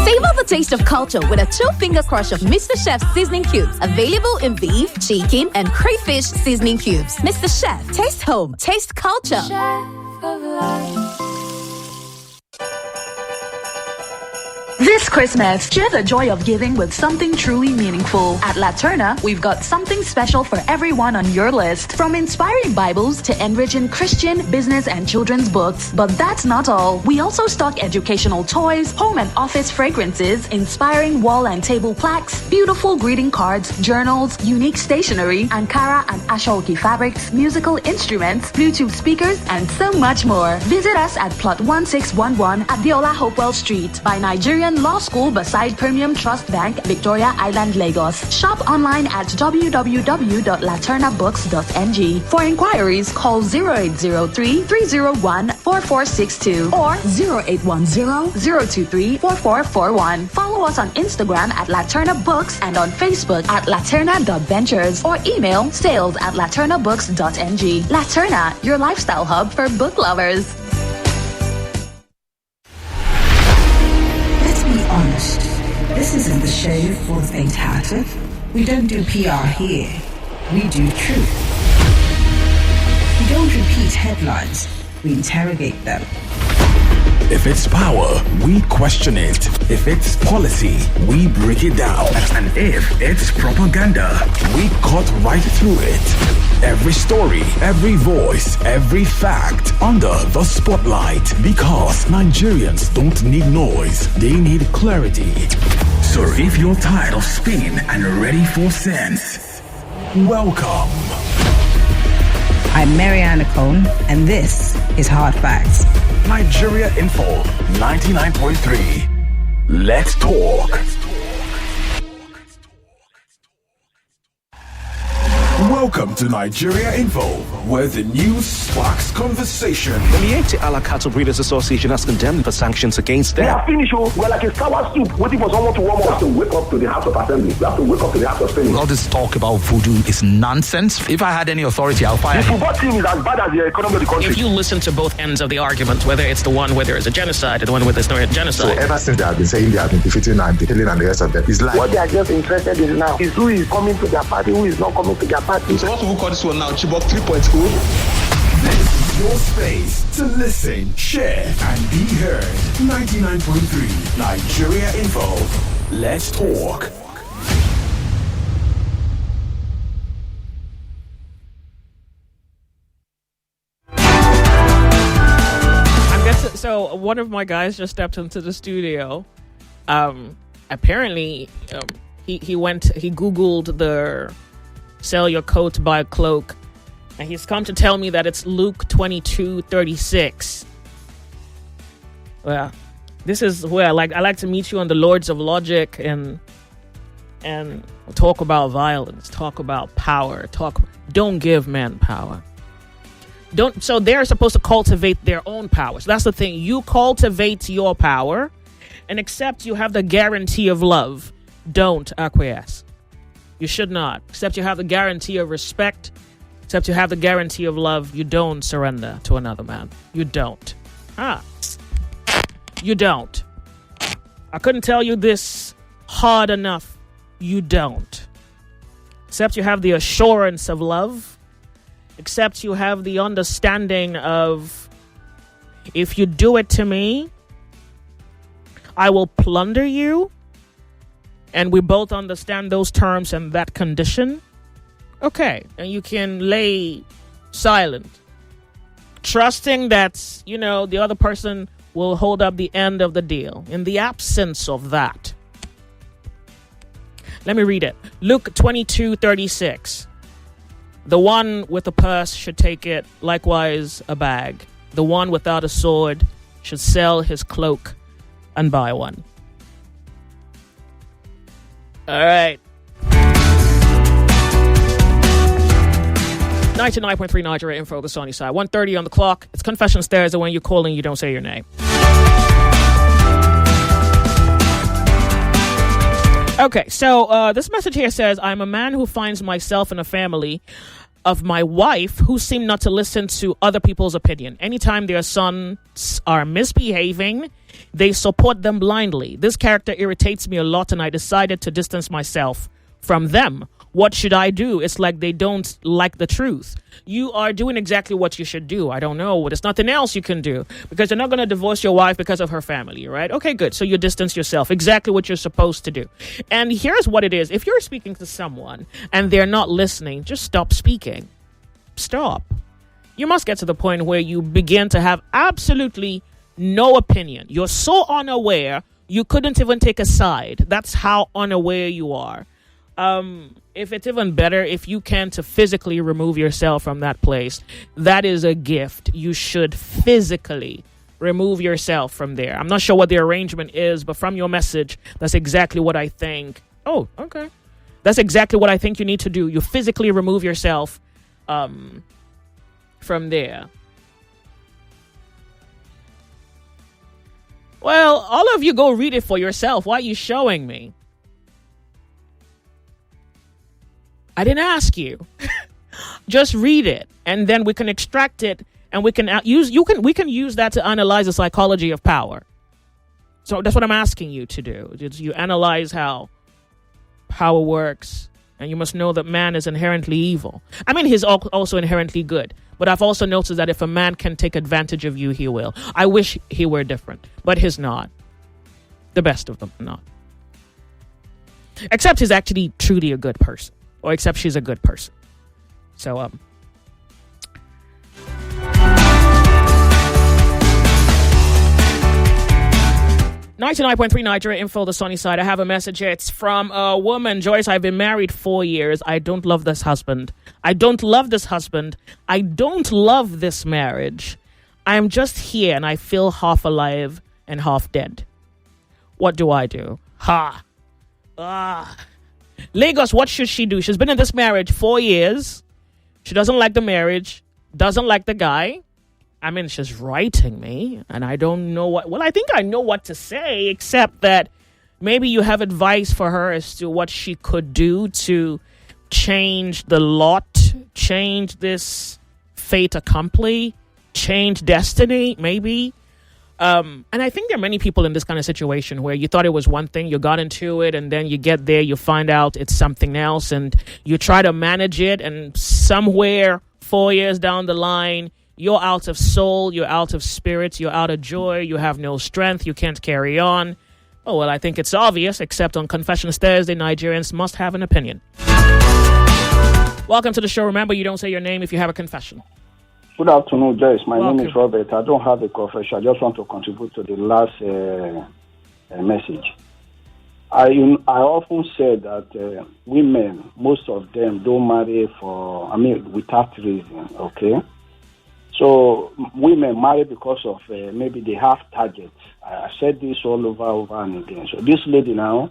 Savor the taste of culture with a 2-finger crush of Mr. Chef's seasoning cubes. Available in beef, chicken, and crayfish seasoning cubes. Mr. Chef, taste home, taste culture. This Christmas, share the joy of giving with something truly meaningful. At Laterna, we've got something special for everyone on your list. From inspiring Bibles to enriching Christian, business, and children's books. But that's not all. We also stock educational toys, home and office fragrances, inspiring wall and table plaques, beautiful greeting cards, journals, unique stationery, Ankara and Ashoki fabrics, musical instruments, Bluetooth speakers, and so much more. Visit us at plot 1611 at Biola Hopewell Street by Nigerian Law School beside Premium Trust Bank, Victoria Island, Lagos. Shop online at www.laternabooks.ng. For inquiries, call 0803-301-4462 or 0810-023-4441. Follow us on Instagram at Laterna Books and on Facebook at laterna.ventures or email sales@laternabooks.ng. Laterna, your lifestyle hub for book lovers. Honest. This isn't the show for the faint-hearted. We don't do PR here. We do truth. We don't repeat headlines. We interrogate them. If it's power, we question it. If it's policy, we break it down. And if it's propaganda, we cut right through it. Every story, every voice, every fact under the spotlight. Because Nigerians don't need noise, they need clarity. So if you're tired of spin and ready for sense, welcome. I'm Mariana Cone, and this is Hard Facts. Nigeria Info 99.3. Let's talk. Welcome to Nigeria Info, where the news sparks conversation. The Miete Ala Cattle Breeders Association has condemned the sanctions against them. We are finished. We're like a sour soup waiting for someone to warm up. We have to wake up to the House of Assembly. We have to wake up to the House of Senate. All this talk about voodoo is nonsense. If I had any authority, I'll fire The him. football team is as bad as the economy of the country. If you listen to both ends of the argument, whether it's the one where there is a genocide or the one where there's no So genocide. ever since they have been saying they have been defeating and killing and the rest of them, it's like What they are just interested in now is who is coming to their party, who is not coming to their party. So what people call this one now, Chibok 3.0. This is your space to listen, share, and be heard. 99.3 Nigeria Info. Let's talk. So one of my guys just stepped into the studio. Apparently, he Googled the sell your coat, buy a cloak, and he's come to tell me that it's Luke 22:36. Well, this is where I like to meet you on the Lords of Logic and talk about violence, talk about power, don't give men power. So they're supposed to cultivate their own power. So that's the thing. You cultivate your power and accept you have the guarantee of love. Don't acquiesce. You should not. Except you have the guarantee of respect, except you have the guarantee of love, you don't surrender to another man. You don't. You don't. I couldn't tell you this hard enough. You don't. Except you have the assurance of love, except you have the understanding of, if you do it to me, I will plunder you, and we both understand those terms and that condition. Okay, and you can lay silent, trusting that, the other person will hold up the end of the deal. In the absence of that, let me read it. Luke 22:36. The one with a purse should take it, likewise a bag. The one without a sword should sell his cloak and buy one. All right. 99.3 Nigeria Info, the sunny side. 1:30 on the clock. It's Confessions Thursday. When you call in, you don't say your name. Okay, so this message here says, I'm a man who finds myself in a family of my wife who seem not to listen to other people's opinion. Anytime their sons are misbehaving, they support them blindly. This character irritates me a lot, and I decided to distance myself from them. What should I do? It's like they don't like the truth. You are doing exactly what you should do. I don't know. There's nothing else you can do, because you're not going to divorce your wife because of her family, right? Okay, good. So you distance yourself. Exactly what you're supposed to do. And here's what it is. If you're speaking to someone and they're not listening, just stop speaking. Stop. You must get to the point where you begin to have absolutely no opinion. You're so unaware, you couldn't even take a side. That's how unaware you are. If it's even better, if you can to physically remove yourself from that place, that is a gift. You should physically remove yourself from there. I'm not sure what the arrangement is, but from your message, that's exactly what I think. Oh, okay. That's exactly what I think you need to do. You physically remove yourself from there. Well, all of you go read it for yourself. Why are you showing me? I didn't ask you. Just read it, and then we can extract it, and we can use that to analyze the psychology of power. So that's what I'm asking you to do. You analyze how power works, and you must know that man is inherently evil. I mean, he's also inherently good. But I've also noticed that if a man can take advantage of you, he will. I wish he were different, but he's not. The best of them are not. Except he's actually truly a good person. Or except she's a good person. So, 99.3 Nigeria Info, the sunny side. I have a message here. It's from a woman. Joyce, I've been married 4 years. I don't love this husband. I don't love this marriage. I'm just here and I feel half alive and half dead. What do I do? Lagos, what should she do? She's been in this marriage 4 years. She doesn't like the marriage, doesn't like the guy. I mean, she's writing me, and I don't know what... Well, I think I know what to say, except that maybe you have advice for her as to what she could do to change the lot, change this fait accompli, change destiny, maybe. And I think there are many people in this kind of situation where you thought it was one thing, you got into it, and then you get there, you find out it's something else, and you try to manage it, and somewhere 4 years down the line, you're out of soul, you're out of spirit, you're out of joy, you have no strength, you can't carry on. Oh, well, I think it's obvious, except on Confessions Thursday, Nigerians must have an opinion. Welcome to the show. Remember, you don't say your name if you have a confession. Good afternoon, Joyce. My name is Robert. I don't have a confession. I just want to contribute to the last message. I often say that women, most of them, don't marry without reason, okay? So women marry because of maybe they have targets. I said this all over and again. So this lady now,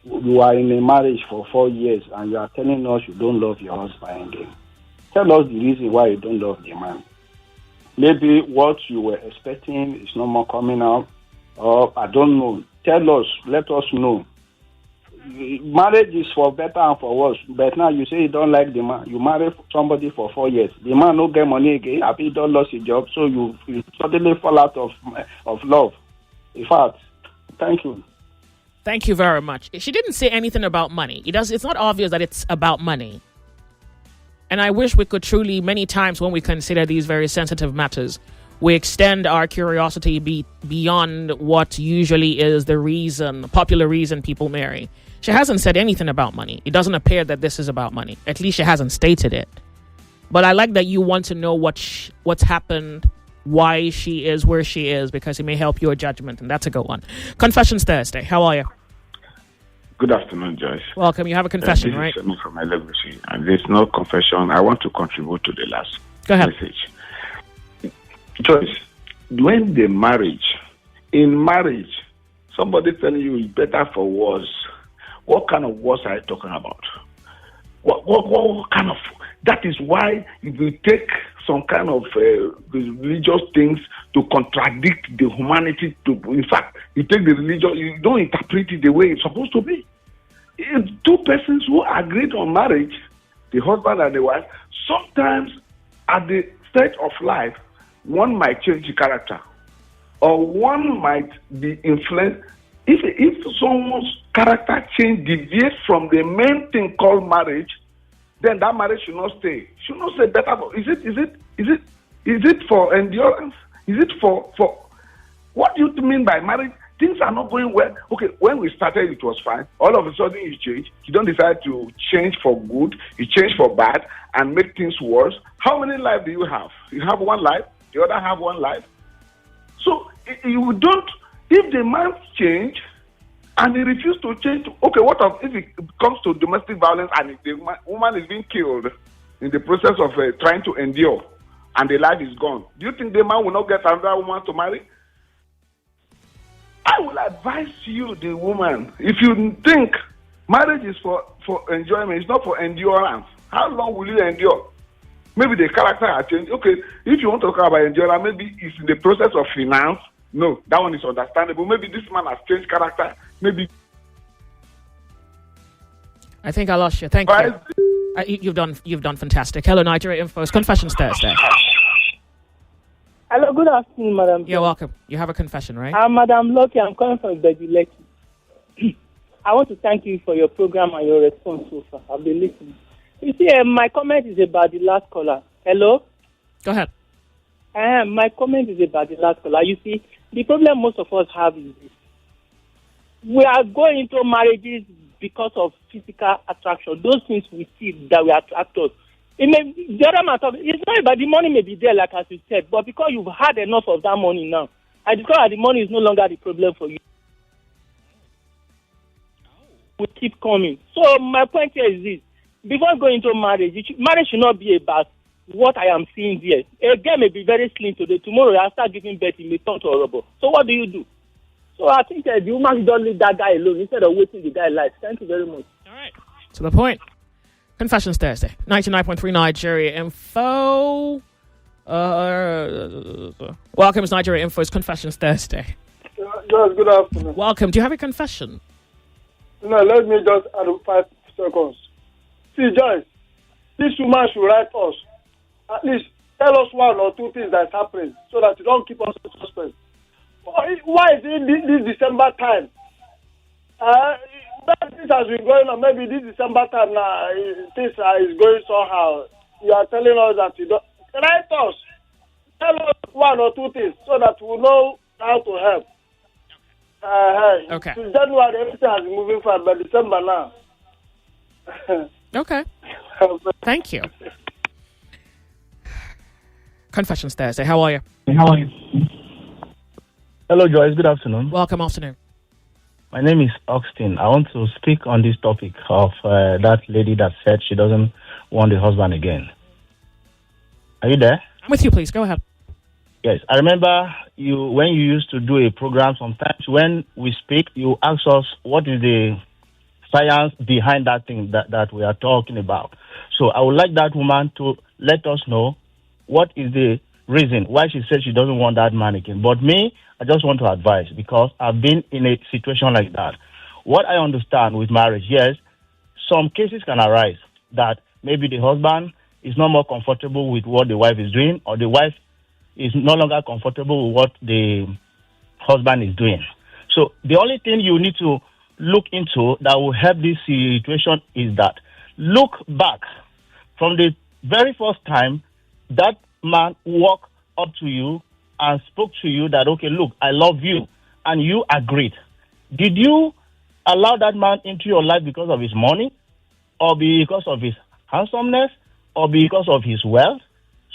you are in a marriage for 4 years and you are telling us you don't love your husband again. Tell us the reason why you don't love the man. Maybe what you were expecting is no more coming out, or I don't know. Tell us, let us know. marriage is for better and for worse. But now you say you don't like the man. You marry somebody for 4 years. The man no get money again. Happy he don't lost his job, so you suddenly fall out of love. In fact, thank you. Thank you very much. She didn't say anything about money. It's not obvious that it's about money. And I wish we could truly, many times when we consider these very sensitive matters, we extend our curiosity beyond what usually is the popular reason people marry. She hasn't said anything about money. It doesn't appear that this is about money. At least she hasn't stated it. But I like that you want to know what's happened, why she is where she is, because it may help your judgment, and that's a good one. Confessions Thursday. How are you? Good afternoon, Joyce. Welcome. You have a confession, this right? Is from my legacy, and there's no confession. I want to contribute to the last message. Joyce, when in marriage, somebody telling you it's better for worse, what kind of worse are you talking about? What kind of... That is why if you take some kind of religious things to contradict the humanity, in fact, you take the religion, you don't interpret it the way it's supposed to be. If two persons who agreed on marriage, the husband and the wife, sometimes at the stage of life, one might change the character, or one might be influenced. If someone's character change deviates from the main thing called marriage, then that marriage should not stay. Should not stay better. Is it for endurance? Is it for what do you mean by marriage? Things are not going well. Okay, when we started, it was fine. All of a sudden, you change. You don't decide to change for good. You change for bad and make things worse. How many lives do you have? You have one life. The other have one life. So you don't. If the man change and he refuses to change, okay, what if it comes to domestic violence and the woman is being killed in the process of trying to endure and the life is gone? Do you think the man will not get another woman to marry? I will advise you, the woman, if you think marriage is for enjoyment, it's not for endurance. How long will you endure? Maybe the character has changed. Okay, if you want to talk about endurance, maybe it's in the process of finance. No, that one is understandable. Maybe this man has changed character. Maybe. I think I lost you. Thank you. You've done fantastic. Hello, Nigeria Info's Confessions Thursday. Hello, good afternoon, madam. You're welcome. You have a confession, right? I'm Madam Lucky. I'm calling from Beduleki. I want to thank you for your program and your response so far. I've been listening. You see, my comment is about the last caller. Hello? Go ahead. My comment is about the last caller. You see, the problem most of us have is this. We are going into marriages because of physical attraction. Those things we see that we attract us. The other matter, it's not about the money may be there, like as you said, but because you've had enough of that money now, I discover the money is no longer the problem for you. We keep coming. So my point here is this. Before going into marriage, marriage should not be about what I am seeing here. A girl may be very slim today. Tomorrow, I start giving birth, it may turn to a robot. So what do you do? So I think the woman don't leave that guy alone instead of waiting the guy life. Thank you very much. All right. To the point. Confessions Thursday. 99.3 Nigeria Info. Welcome to Nigeria Info's Confessions Thursday. Joyce, good afternoon. Welcome. Do you have a confession? No, let me just add 5 seconds. See, Joyce, this woman should write us. At least tell us 1 or 2 things that's happening so that you don't keep us in suspense. Why is it this December time? This has been going on. Maybe this December time now, this is going somehow. You are telling us that you don't. Write us. Tell us 1 or 2 things so that we know how to help. Okay. Since January, everything has been moving fast, but December now. Okay. Thank you. Confessions Thursday. How are you? Hello, Joyce. Good afternoon. Welcome. Afternoon. My name is Austin. I want to speak on this topic of that lady that said she doesn't want the husband again. Are you there? I'm with you, please. Go ahead. Yes. I remember when you used to do a program, sometimes when we speak, you ask us what is the science behind that thing that we are talking about. So I would like that woman to let us know what is the reason why she said she doesn't want that man again. But me, I just want to advise, because I've been in a situation like that what I understand with marriage, yes, some cases can arise that maybe the husband is no more comfortable with what the wife is doing, or the wife is no longer comfortable with what the husband is doing. So the only thing you need to look into that will help this situation is that look back from the very first time that man walked up to you and spoke to you that, okay, look, I love you, and you agreed. Did you allow that man into your life because of his money, or because of his handsomeness, or because of his wealth?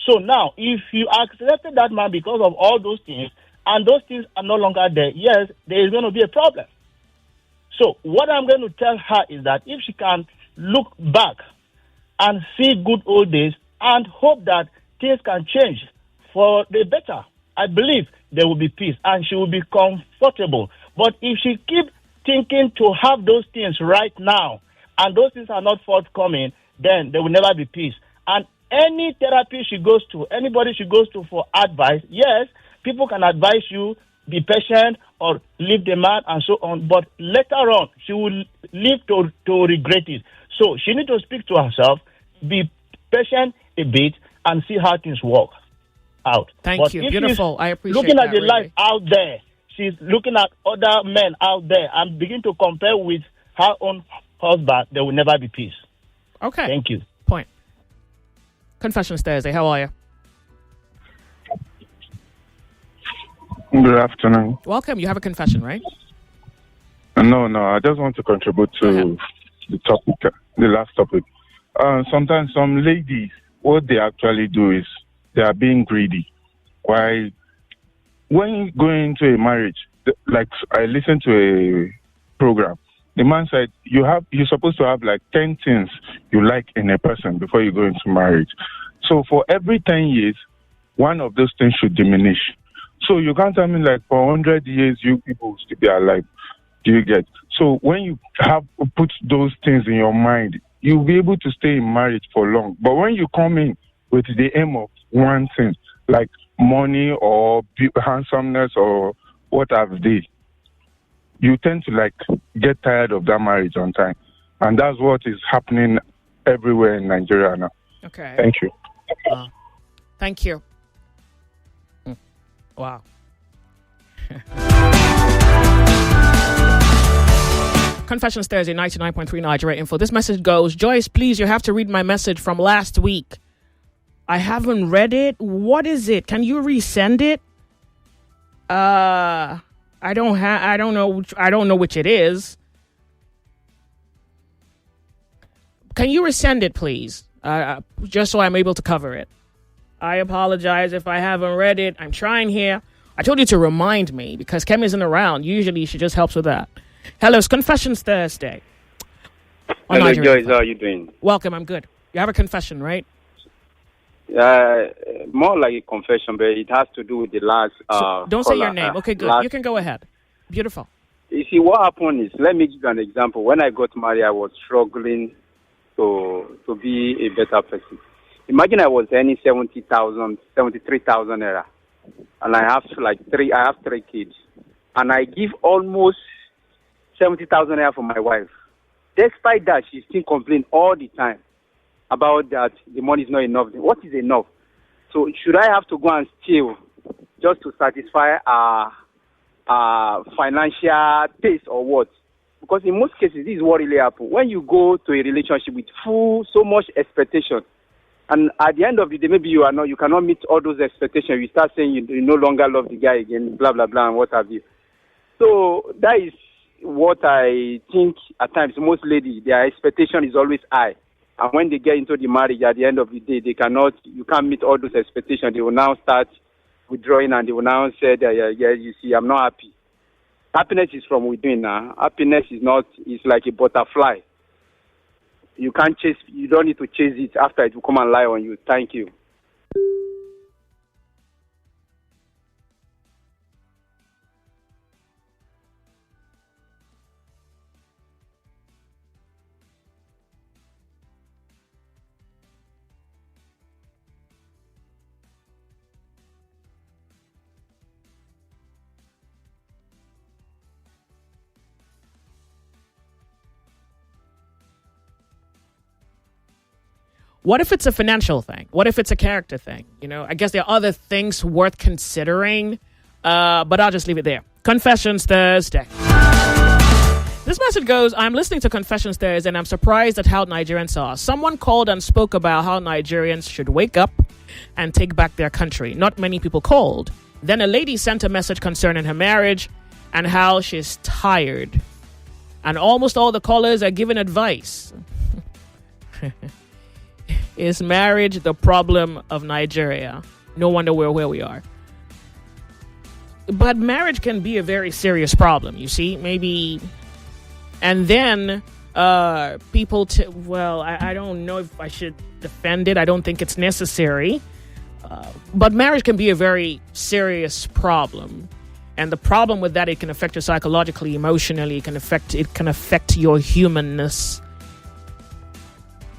So now, if you accepted that man because of all those things, and those things are no longer there, yes, there is going to be a problem. So what I'm going to tell her is that if she can look back and see good old days and hope that things can change for the better, I believe there will be peace and she will be comfortable. But if she keeps thinking to have those things right now and those things are not forthcoming, then there will never be peace. And any therapy she goes to, anybody she goes to for advice, yes, people can advise you, be patient or leave the man and so on. But later on, she will live to regret it. So she needs to speak to herself, be patient a bit, and see how things work out. Thank you. Beautiful. I appreciate looking that. Looking at the life out there, she's looking at other men out there and begin to compare with her own husband, there will never be peace. Okay. Thank you. Point. Confessions Thursday. How are you? Good afternoon. Welcome. You have a confession, right? No. I just want to contribute to the topic, the last topic. Sometimes some ladies, what they actually do is they are being greedy. Why? When you go into a marriage, like I listened to a program, the man said you're supposed to have like 10 things you like in a person before you go into marriage. So for every 10 years, one of those things should diminish. So you can't tell me like for 100 years you people will still be alive. Do you get? So when you have put those things in your mind, you'll be able to stay in marriage for long. But when you come in with the aim of one thing, like money or handsomeness or what have they, you tend to like get tired of that marriage on time. And that's what is happening everywhere in Nigeria now. Okay. Thank you. Thank you. Wow. Confessions Thursday, 99.3 Nigeria Info. This message goes, Joyce, please, you have to read my message from last week. I haven't read it. What is it? Can you resend it? I don't know which it is. Can you resend it, please? Just so I'm able to cover it. I apologize if I haven't read it. I'm trying here. I told you to remind me because Kim isn't around. Usually she just helps with that. Hello, it's Confessions Thursday. Hello, Joyce. How are you doing? Welcome. I'm good. You have a confession, right? More like a confession, but it has to do with the last. Don't say your name. Okay, good. You can go ahead. Beautiful. You see, what happened is, let me give you an example. When I got married, I was struggling to be a better person. Imagine I was earning 73,000 naira, and I have three kids, and I give almost 70,000 naira for my wife. Despite that, she still complains all the time about that the money is not enough. What is enough? So should I have to go and steal just to satisfy our financial taste or what? Because in most cases, this is what really happens. When you go to a relationship with so much expectation, and at the end of the day, maybe you cannot meet all those expectations. You start saying you no longer love the guy again, blah, blah, blah, and what have you. So that is what I think at times most ladies, their expectation is always high. And when they get into the marriage, at the end of the day, you can't meet all those expectations. They will now start withdrawing and they will now say, you see, I'm not happy. Happiness is from within now. Happiness is like a butterfly. You don't need to chase it after it will come and lie on you. Thank you. What if it's a financial thing? What if it's a character thing? I guess there are other things worth considering, but I'll just leave it there. Confessions Thursday. This message goes, I'm listening to Confessions Thursday and I'm surprised at how Nigerians are. Someone called and spoke about how Nigerians should wake up and take back their country. Not many people called. Then a lady sent a message concerning her marriage and how she's tired. And almost all the callers are giving advice. Is marriage the problem of Nigeria? No wonder we're where we are. But marriage can be a very serious problem, you see? Maybe... And then people... I don't know if I should defend it. I don't think it's necessary. But marriage can be a very serious problem. And the problem with that, it can affect you psychologically, emotionally. It can affect your humanness.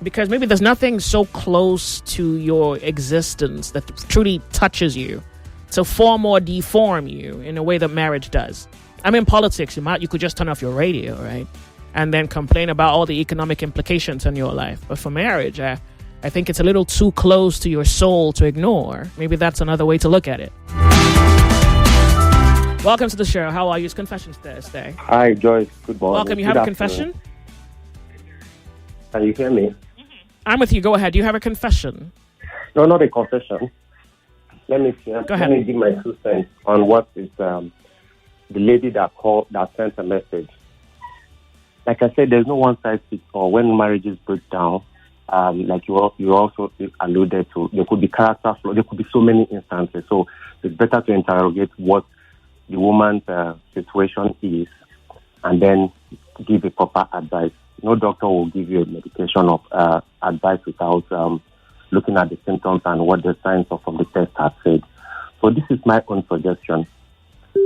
Because maybe there's nothing so close to your existence that truly touches you to form or deform you in a way that marriage does. I'm in politics. You could just turn off your radio, right? And then complain about all the economic implications in your life. But for marriage, I think it's a little too close to your soul to ignore. Maybe that's another way to look at it. Welcome to the show. How are you? It's Confessions Thursday. Hi, Joyce. Good morning. Welcome. You have a confession? Can you hear me? I'm with you. Go ahead. Do you have a confession? No, not a confession. Let me see. Go ahead. Let me give my 2 cents on what is the lady that sent a message. Like I said, there's no one size fits all. When marriages break down, like you also alluded to, there could be character flaws. There could be so many instances. So it's better to interrogate what the woman's situation is and then give a proper advice. No doctor will give you a medication of advice without looking at the symptoms and what the signs of from the test have said. So this is my own suggestion.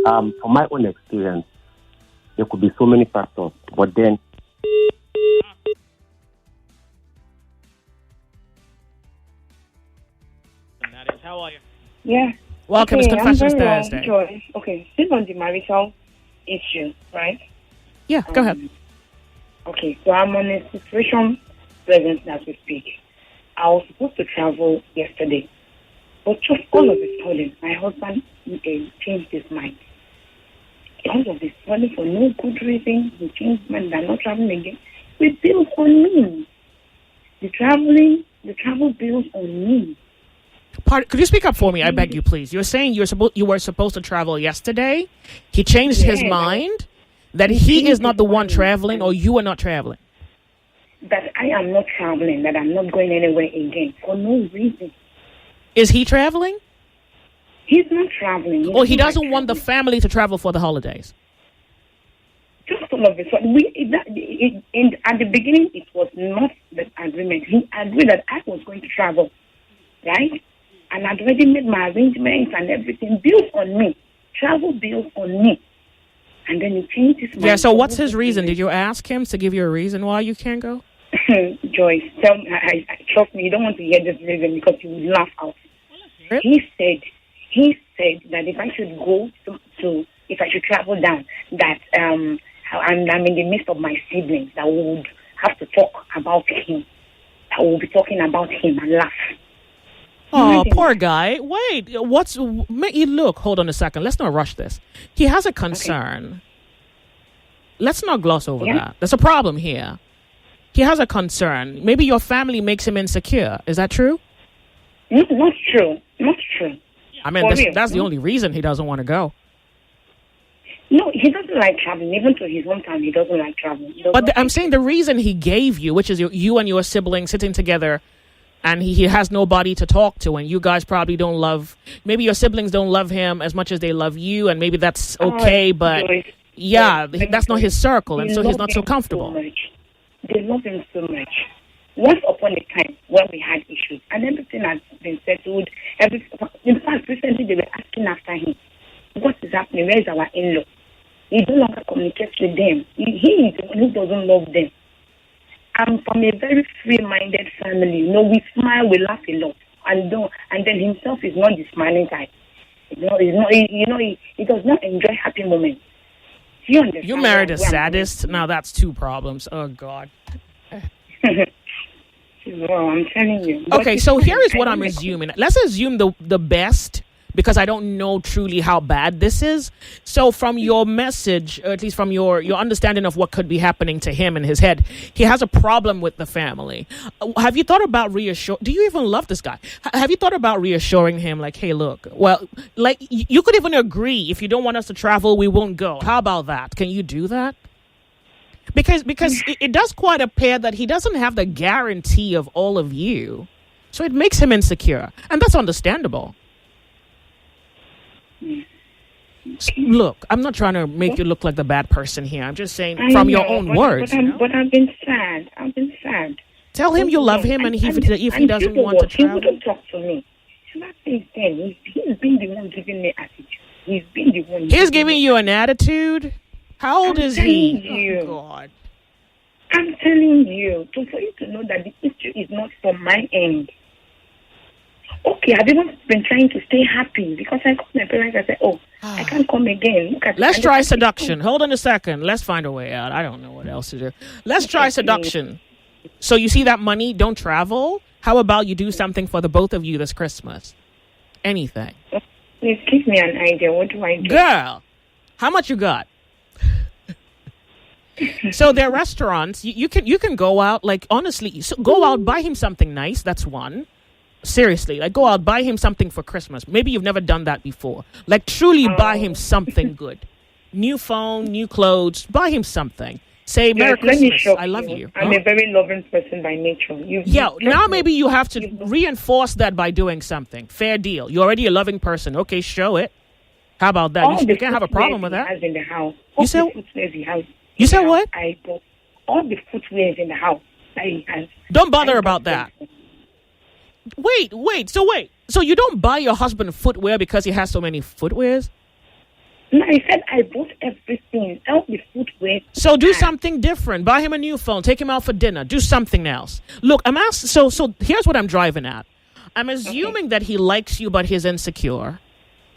From my own experience, there could be so many factors, but then how are you? Yeah. Welcome to Confessions Thursday. Joyce. Okay, still on the marital issue, right? Yeah, go ahead. Okay, so I'm on a situation present as we speak. I was supposed to travel yesterday, but just all of a sudden, my husband changed his mind. All of a sudden, for no good reason, he changed his mind. I'm not traveling again. With bills on me. The travel bills on me. Could you speak up for me? I beg you, please. You're saying you were supposed to travel yesterday. He changed his mind that he is not the one traveling, or you are not traveling. That I am not traveling. That I'm not going anywhere again for no reason. Is he traveling? He's not traveling. Or he doesn't want the family to travel for the holidays? Just all of a sudden, at the beginning, it was not the agreement. He agreed that I was going to travel, right? And I'd already made my arrangements and everything. Bills on me. Travel bills on me. And then he changed his mind. Yeah, so what's his reason? Did you ask him to give you a reason why you can't go? Joyce, trust me, you don't want to hear this reason because you would laugh out. He said that if I should go if I should travel down, that I'm in the midst of my siblings, that we would have to talk about him. That we'll be talking about him and laugh. Oh, poor guy. Wait, look, hold on a second. Let's not rush this. He has a concern. Okay. Let's not gloss over that. There's a problem here. He has a concern. Maybe your family makes him insecure. Is that true? No, not true. Not true. I mean, that's the only reason he doesn't want to go. No, he doesn't like traveling. Even to his hometown, he doesn't like traveling. But I'm saying the reason he gave you, which is you and your siblings sitting together, and he has nobody to talk to, and you guys probably don't love... Maybe your siblings don't love him as much as they love you, and maybe that's okay, but... that's not his circle, and so he's not so comfortable. They love him so much. Once upon a time, when we had issues, and everything has been settled, in fact, recently they were asking after him, what is happening? Where is our in-law? He no longer communicates with them. He is the one who doesn't love them. I'm from a very free-minded family. We smile, we laugh a lot. And then himself is not the smiling type. He does not enjoy happy moments. Do you understand? You married a sadist? Now that's two problems. Oh, God. well. I'm telling you. Okay, so here is what I'm assuming. Let's assume the best, because I don't know truly how bad this is. So from your message, or at least from your understanding of what could be happening to him in his head, he has a problem with the family. Have you thought about do you even love this guy? Have you thought about reassuring him, like, hey, look, well, like, you could even agree, if you don't want us to travel, we won't go. How about that? Can you do that? Because it does quite appear that he doesn't have the guarantee of all of you. So it makes him insecure. And that's understandable. Look, I'm not trying to make you look like the bad person here. I'm just saying from your own words. But I've been sad. Tell him you love him, and if he doesn't want to travel. He wouldn't talk to me. Ever since then, he's been the one giving me attitude. He's been the one. He's giving you an attitude? How old is he? You. Oh, God. I'm telling you, for you to know that the issue is not from my end. Okay, I've even been trying to stay happy because I called my parents and said, I can't come again. Let's try seduction. Hold on a second. Let's find a way out. I don't know what else to do. Let's try seduction. So you see that money? Don't travel. How about you do something for the both of you this Christmas? Anything. Please give me an idea. What do I do? Girl, how much you got? So there are restaurants. You can go out, like, honestly, go out, buy him something nice. That's one. Seriously, like, go out, buy him something for Christmas. Maybe you've never done that before. Like, truly buy him something good. New phone, new clothes. Buy him something. Say, Merry Christmas, I love you. I'm a very loving person by nature. Now maybe you have to reinforce that by doing something. Fair deal. You're already a loving person. Okay, show it. How about that? You can't have a problem with that. In the house. You said what? I bought all the footwear in the house. Don't bother about that. Wait. So you don't buy your husband footwear because he has so many footwears? No, I said I bought everything. All the footwear. So do something different. Buy him a new phone. Take him out for dinner. Do something else. Look, I'm asked. So here's what I'm driving at. I'm assuming that he likes you, but he's insecure.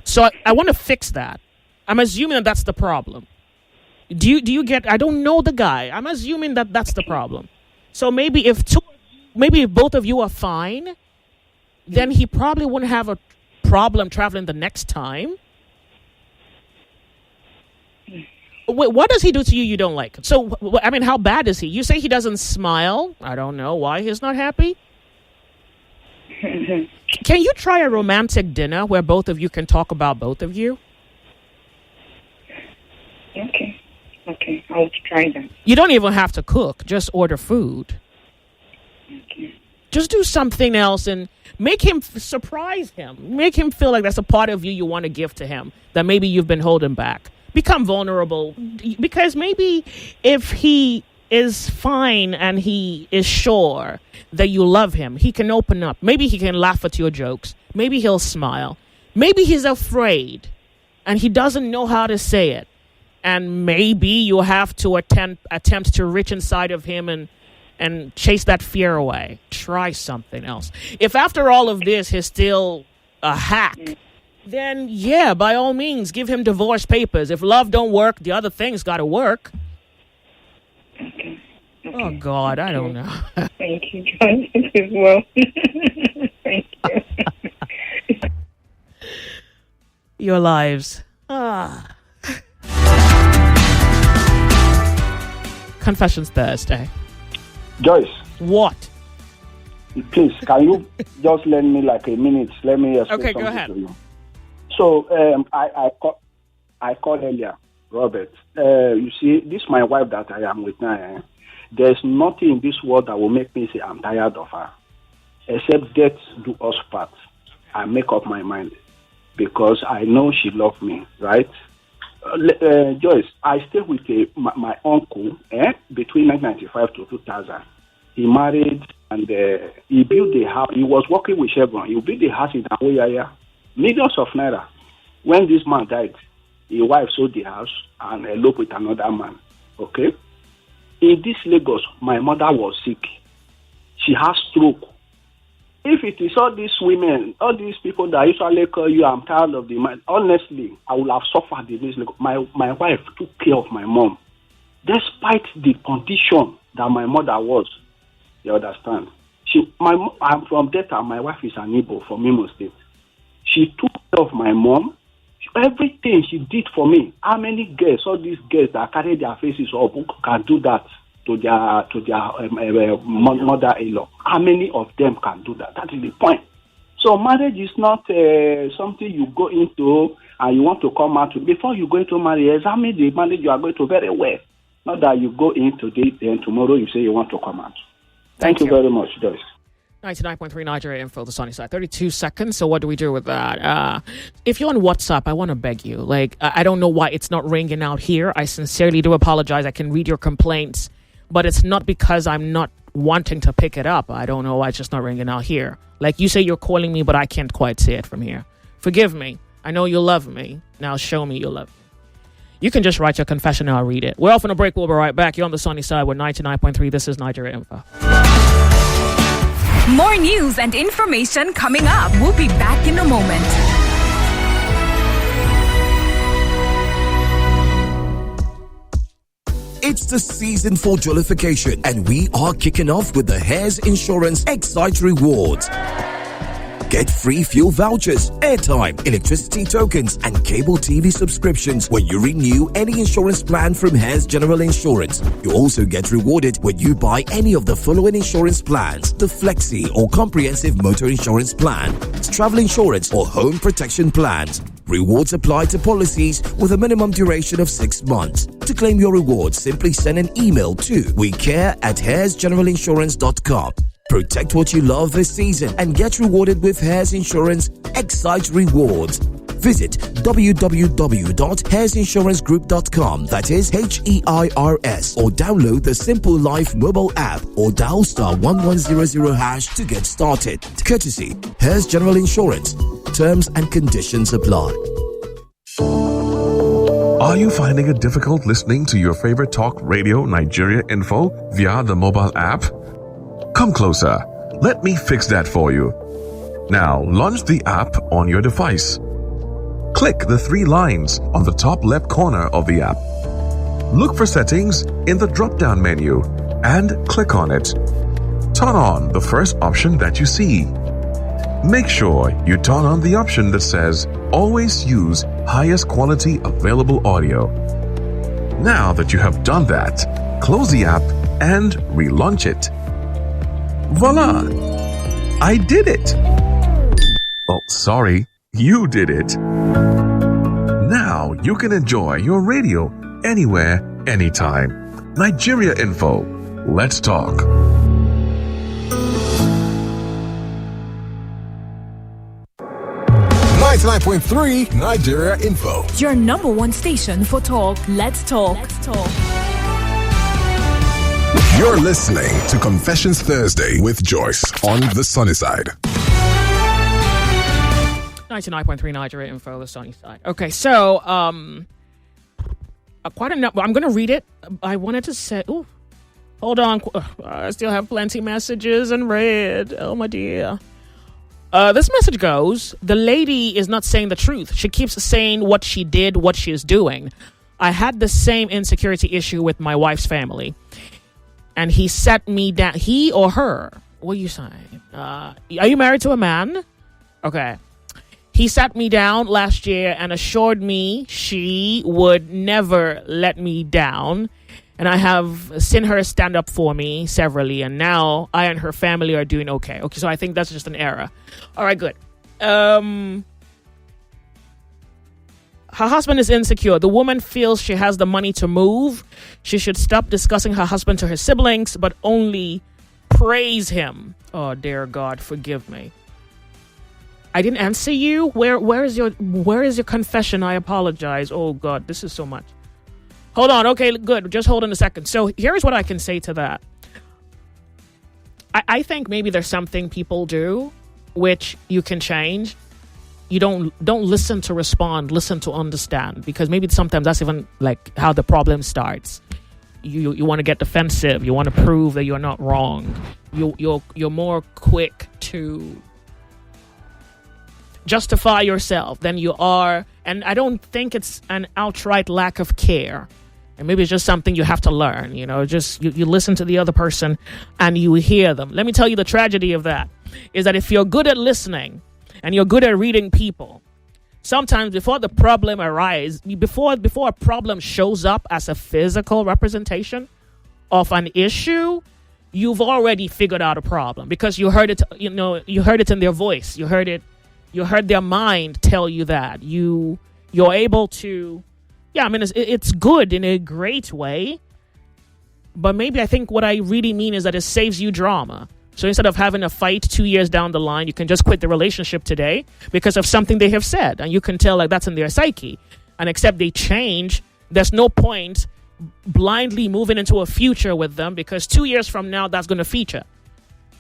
So I want to fix that. I'm assuming that that's the problem. Do you get? I don't know the guy. I'm assuming that that's the problem. So maybe if both of you are fine, then he probably wouldn't have a problem traveling the next time. Wait, what does he do to you don't like? So, I mean, how bad is he? You say he doesn't smile. I don't know why he's not happy. Can you try a romantic dinner where both of you can talk about both of you? Okay, I'll try that. You don't even have to cook. Just order food. Okay. Just do something else and make him surprise him. Make him feel like that's a part of you want to give to him that maybe you've been holding back. Become vulnerable, because maybe if he is fine and he is sure that you love him, he can open up. Maybe he can laugh at your jokes. Maybe he'll smile. Maybe he's afraid and he doesn't know how to say it. And maybe you have to attempt to reach inside of him and chase that fear away. Try something else. If after all of this he's still a hack, then yeah, by all means, give him divorce papers. If love don't work, the other things got to work. Okay. Oh, God, I don't know. Thank you, John, as well. Thank you. Your lives. Confessions Thursday. Joyce. What? Please, can you just lend me like a minute? Let me explain something go ahead. To you. So I called earlier, Robert. You see, this is my wife that I am with now. There's nothing in this world that will make me say I'm tired of her, except death do us part. I make up my mind because I know she loves me, right? Joyce, I stayed with my uncle between 1995 to 2000. He married and he built a house. He was working with Chevron. He built a house in Awoyaya, millions of naira. When this man died, his wife sold the house and eloped with another man. Okay? In this Lagos, my mother was sick. She has stroke. If it is all these women, all these people that usually call you, I'm tired of the man, honestly, I would have suffered in this Lagos. My wife took care of my mom. Despite the condition that my mother was, you understand? I'm from Delta. My wife is an Igbo from Imo State. She took care of my mom. Everything she did for me. How many girls, all these girls that carry their faces up, can do that to their mother-in-law? How many of them can do that? That is the point. So marriage is not something you go into and you want to come out. Before you go into marriage, examine the marriage you are going to very well. Not that you go in today, then tomorrow you say you want to come out. Thank you very much, Joyce. 99.3 Nigeria Info, the sunny side. 32 seconds. So what do we do with that? If you're on WhatsApp, I want to beg you. Like, I don't know why it's not ringing out here. I sincerely do apologize. I can read your complaints, but it's not because I'm not wanting to pick it up. I don't know why it's just not ringing out here. Like, you say you're calling me, but I can't quite see it from here. Forgive me. I know you love me. Now show me you love me. You can just write your confession and I'll read it. We're off on a break. We'll be right back. You're on the sunny side with 99.3. This is Nigeria Info. More news and information coming up. We'll be back in a moment. It's the season for jollification, and we are kicking off with the Hares Insurance Excite Rewards. Get free fuel vouchers, airtime, electricity tokens, and cable TV subscriptions when you renew any insurance plan from Hares General Insurance. You also get rewarded when you buy any of the following insurance plans: the Flexi or Comprehensive Motor Insurance Plan, travel insurance or home protection plans. Rewards apply to policies with a minimum duration of 6 months. To claim your rewards, simply send an email to wecare@haresgeneralinsurance.com. Protect what you love this season and get rewarded with Hares Insurance Excite Rewards. Visit www.haresinsurancegroup.com, that is HEIRS, or download the Simple Life mobile app or dial *1100# to get started. Courtesy Hares General Insurance. Terms and conditions apply. Are you finding it difficult listening to your favorite talk radio, Nigeria Info, via the mobile app? Come closer. Let me fix that for you. Now, launch the app on your device. Click the 3 lines on the top left corner of the app. Look for settings in the drop-down menu and click on it. Turn on the first option that you see. Make sure you turn on the option that says always use highest quality available audio. Now that you have done that, close the app and relaunch it. Voila! I did it! Oh, sorry, you did it. Now you can enjoy your radio anywhere, anytime. Nigeria Info. Let's talk. .3 Nigeria Info. Your number one station for talk. Let's talk. Let's talk. You're listening to Confessions Thursday with Joyce on the sunny side. 99.3 Nigeria Info, the sunny side. Okay, so quite enough. I'm going to read it. I wanted to say, ooh, hold on. I still have plenty messages unread. Oh my dear. This message goes: the lady is not saying the truth. She keeps saying what she did, what she is doing. I had the same insecurity issue with my wife's family. And he set me down. He or her? What are you saying? Are you married to a man? Okay. He sat me down last year and assured me she would never let me down. And I have seen her stand up for me severally. And now I and her family are doing okay. Okay, so I think that's just an error. All right, good. Her husband is insecure. The woman feels she has the money to move. She should stop discussing her husband to her siblings, but only praise him. Oh, dear God, forgive me. I didn't answer you. Where is your confession? I apologize. Oh God, this is so much. Hold on. Okay, good. Just hold on a second. So here's what I can say to that. I think maybe there's something people do which you can change. You don't listen to respond, listen to understand, because maybe sometimes that's even like how the problem starts. You want to get defensive. You want to prove that you're not wrong. You're more quick to justify yourself than you are. And I don't think it's an outright lack of care. And maybe it's just something you have to learn, just you listen to the other person and you hear them. Let me tell you the tragedy of that is that if you're good at listening and you're good at reading people, sometimes before the problem arises, before a problem shows up as a physical representation of an issue, you've already figured out a problem because you heard it, you heard it in their voice. You heard their mind tell you that. You're able to, it's good in a great way. But maybe I think what I really mean is that it saves you drama. So instead of having a fight 2 years down the line, you can just quit the relationship today because of something they have said. And you can tell like that's in their psyche. And except they change, there's no point blindly moving into a future with them because 2 years from now, that's going to feature.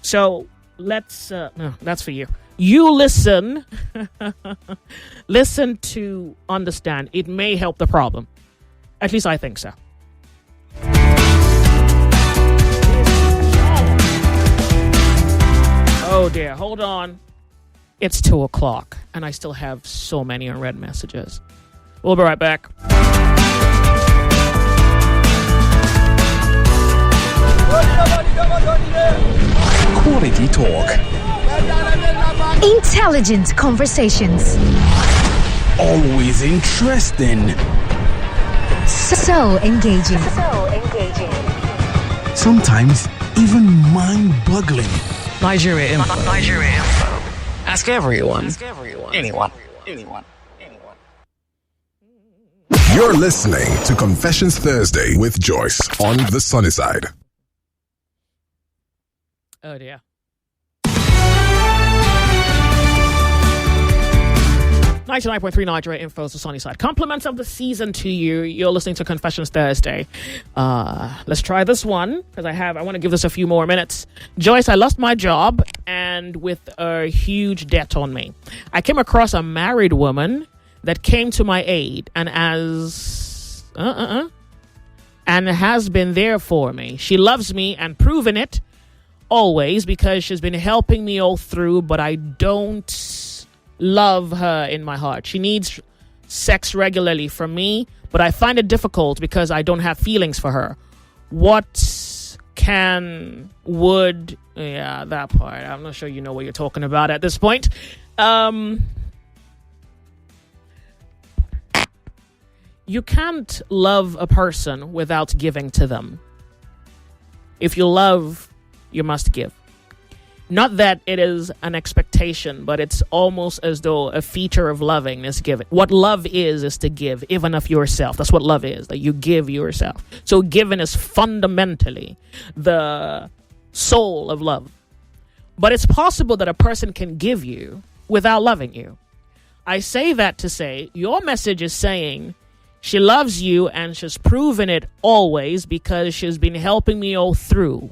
So let's, no, that's for you. You listen, listen to understand. It may help the problem. At least I think so. Oh dear, hold on. It's 2:00 and I still have so many unread messages. We'll be right back. Quality talk. Intelligent conversations. Always interesting. So engaging. Sometimes even mind-boggling. Nigeria Info. Ask everyone. Anyone. You're listening to Confessions Thursday with Joyce on the sunny side. Oh dear. 99.3 Nigeria Info is the sunny side. Compliments of the season to you. You're listening to Confessions Thursday. Let's try this one because I want to give this a few more minutes. Joyce, I lost my job and with a huge debt on me. I came across a married woman that came to my aid and and has been there for me. She loves me and proven it always because she's been helping me all through, but I don't love her in my heart. She needs sex regularly from me, but I find it difficult because I don't have feelings for her. That part. I'm not sure you know what you're talking about at this point. You can't love a person without giving to them. If you love, you must give. Not that it is an expectation, but it's almost as though a feature of loving is giving. What love is to give, even of yourself. That's what love is, that you give yourself. So giving is fundamentally the soul of love. But it's possible that a person can give you without loving you. I say that to say, your message is saying, she loves you and she's proven it always because she's been helping me all through.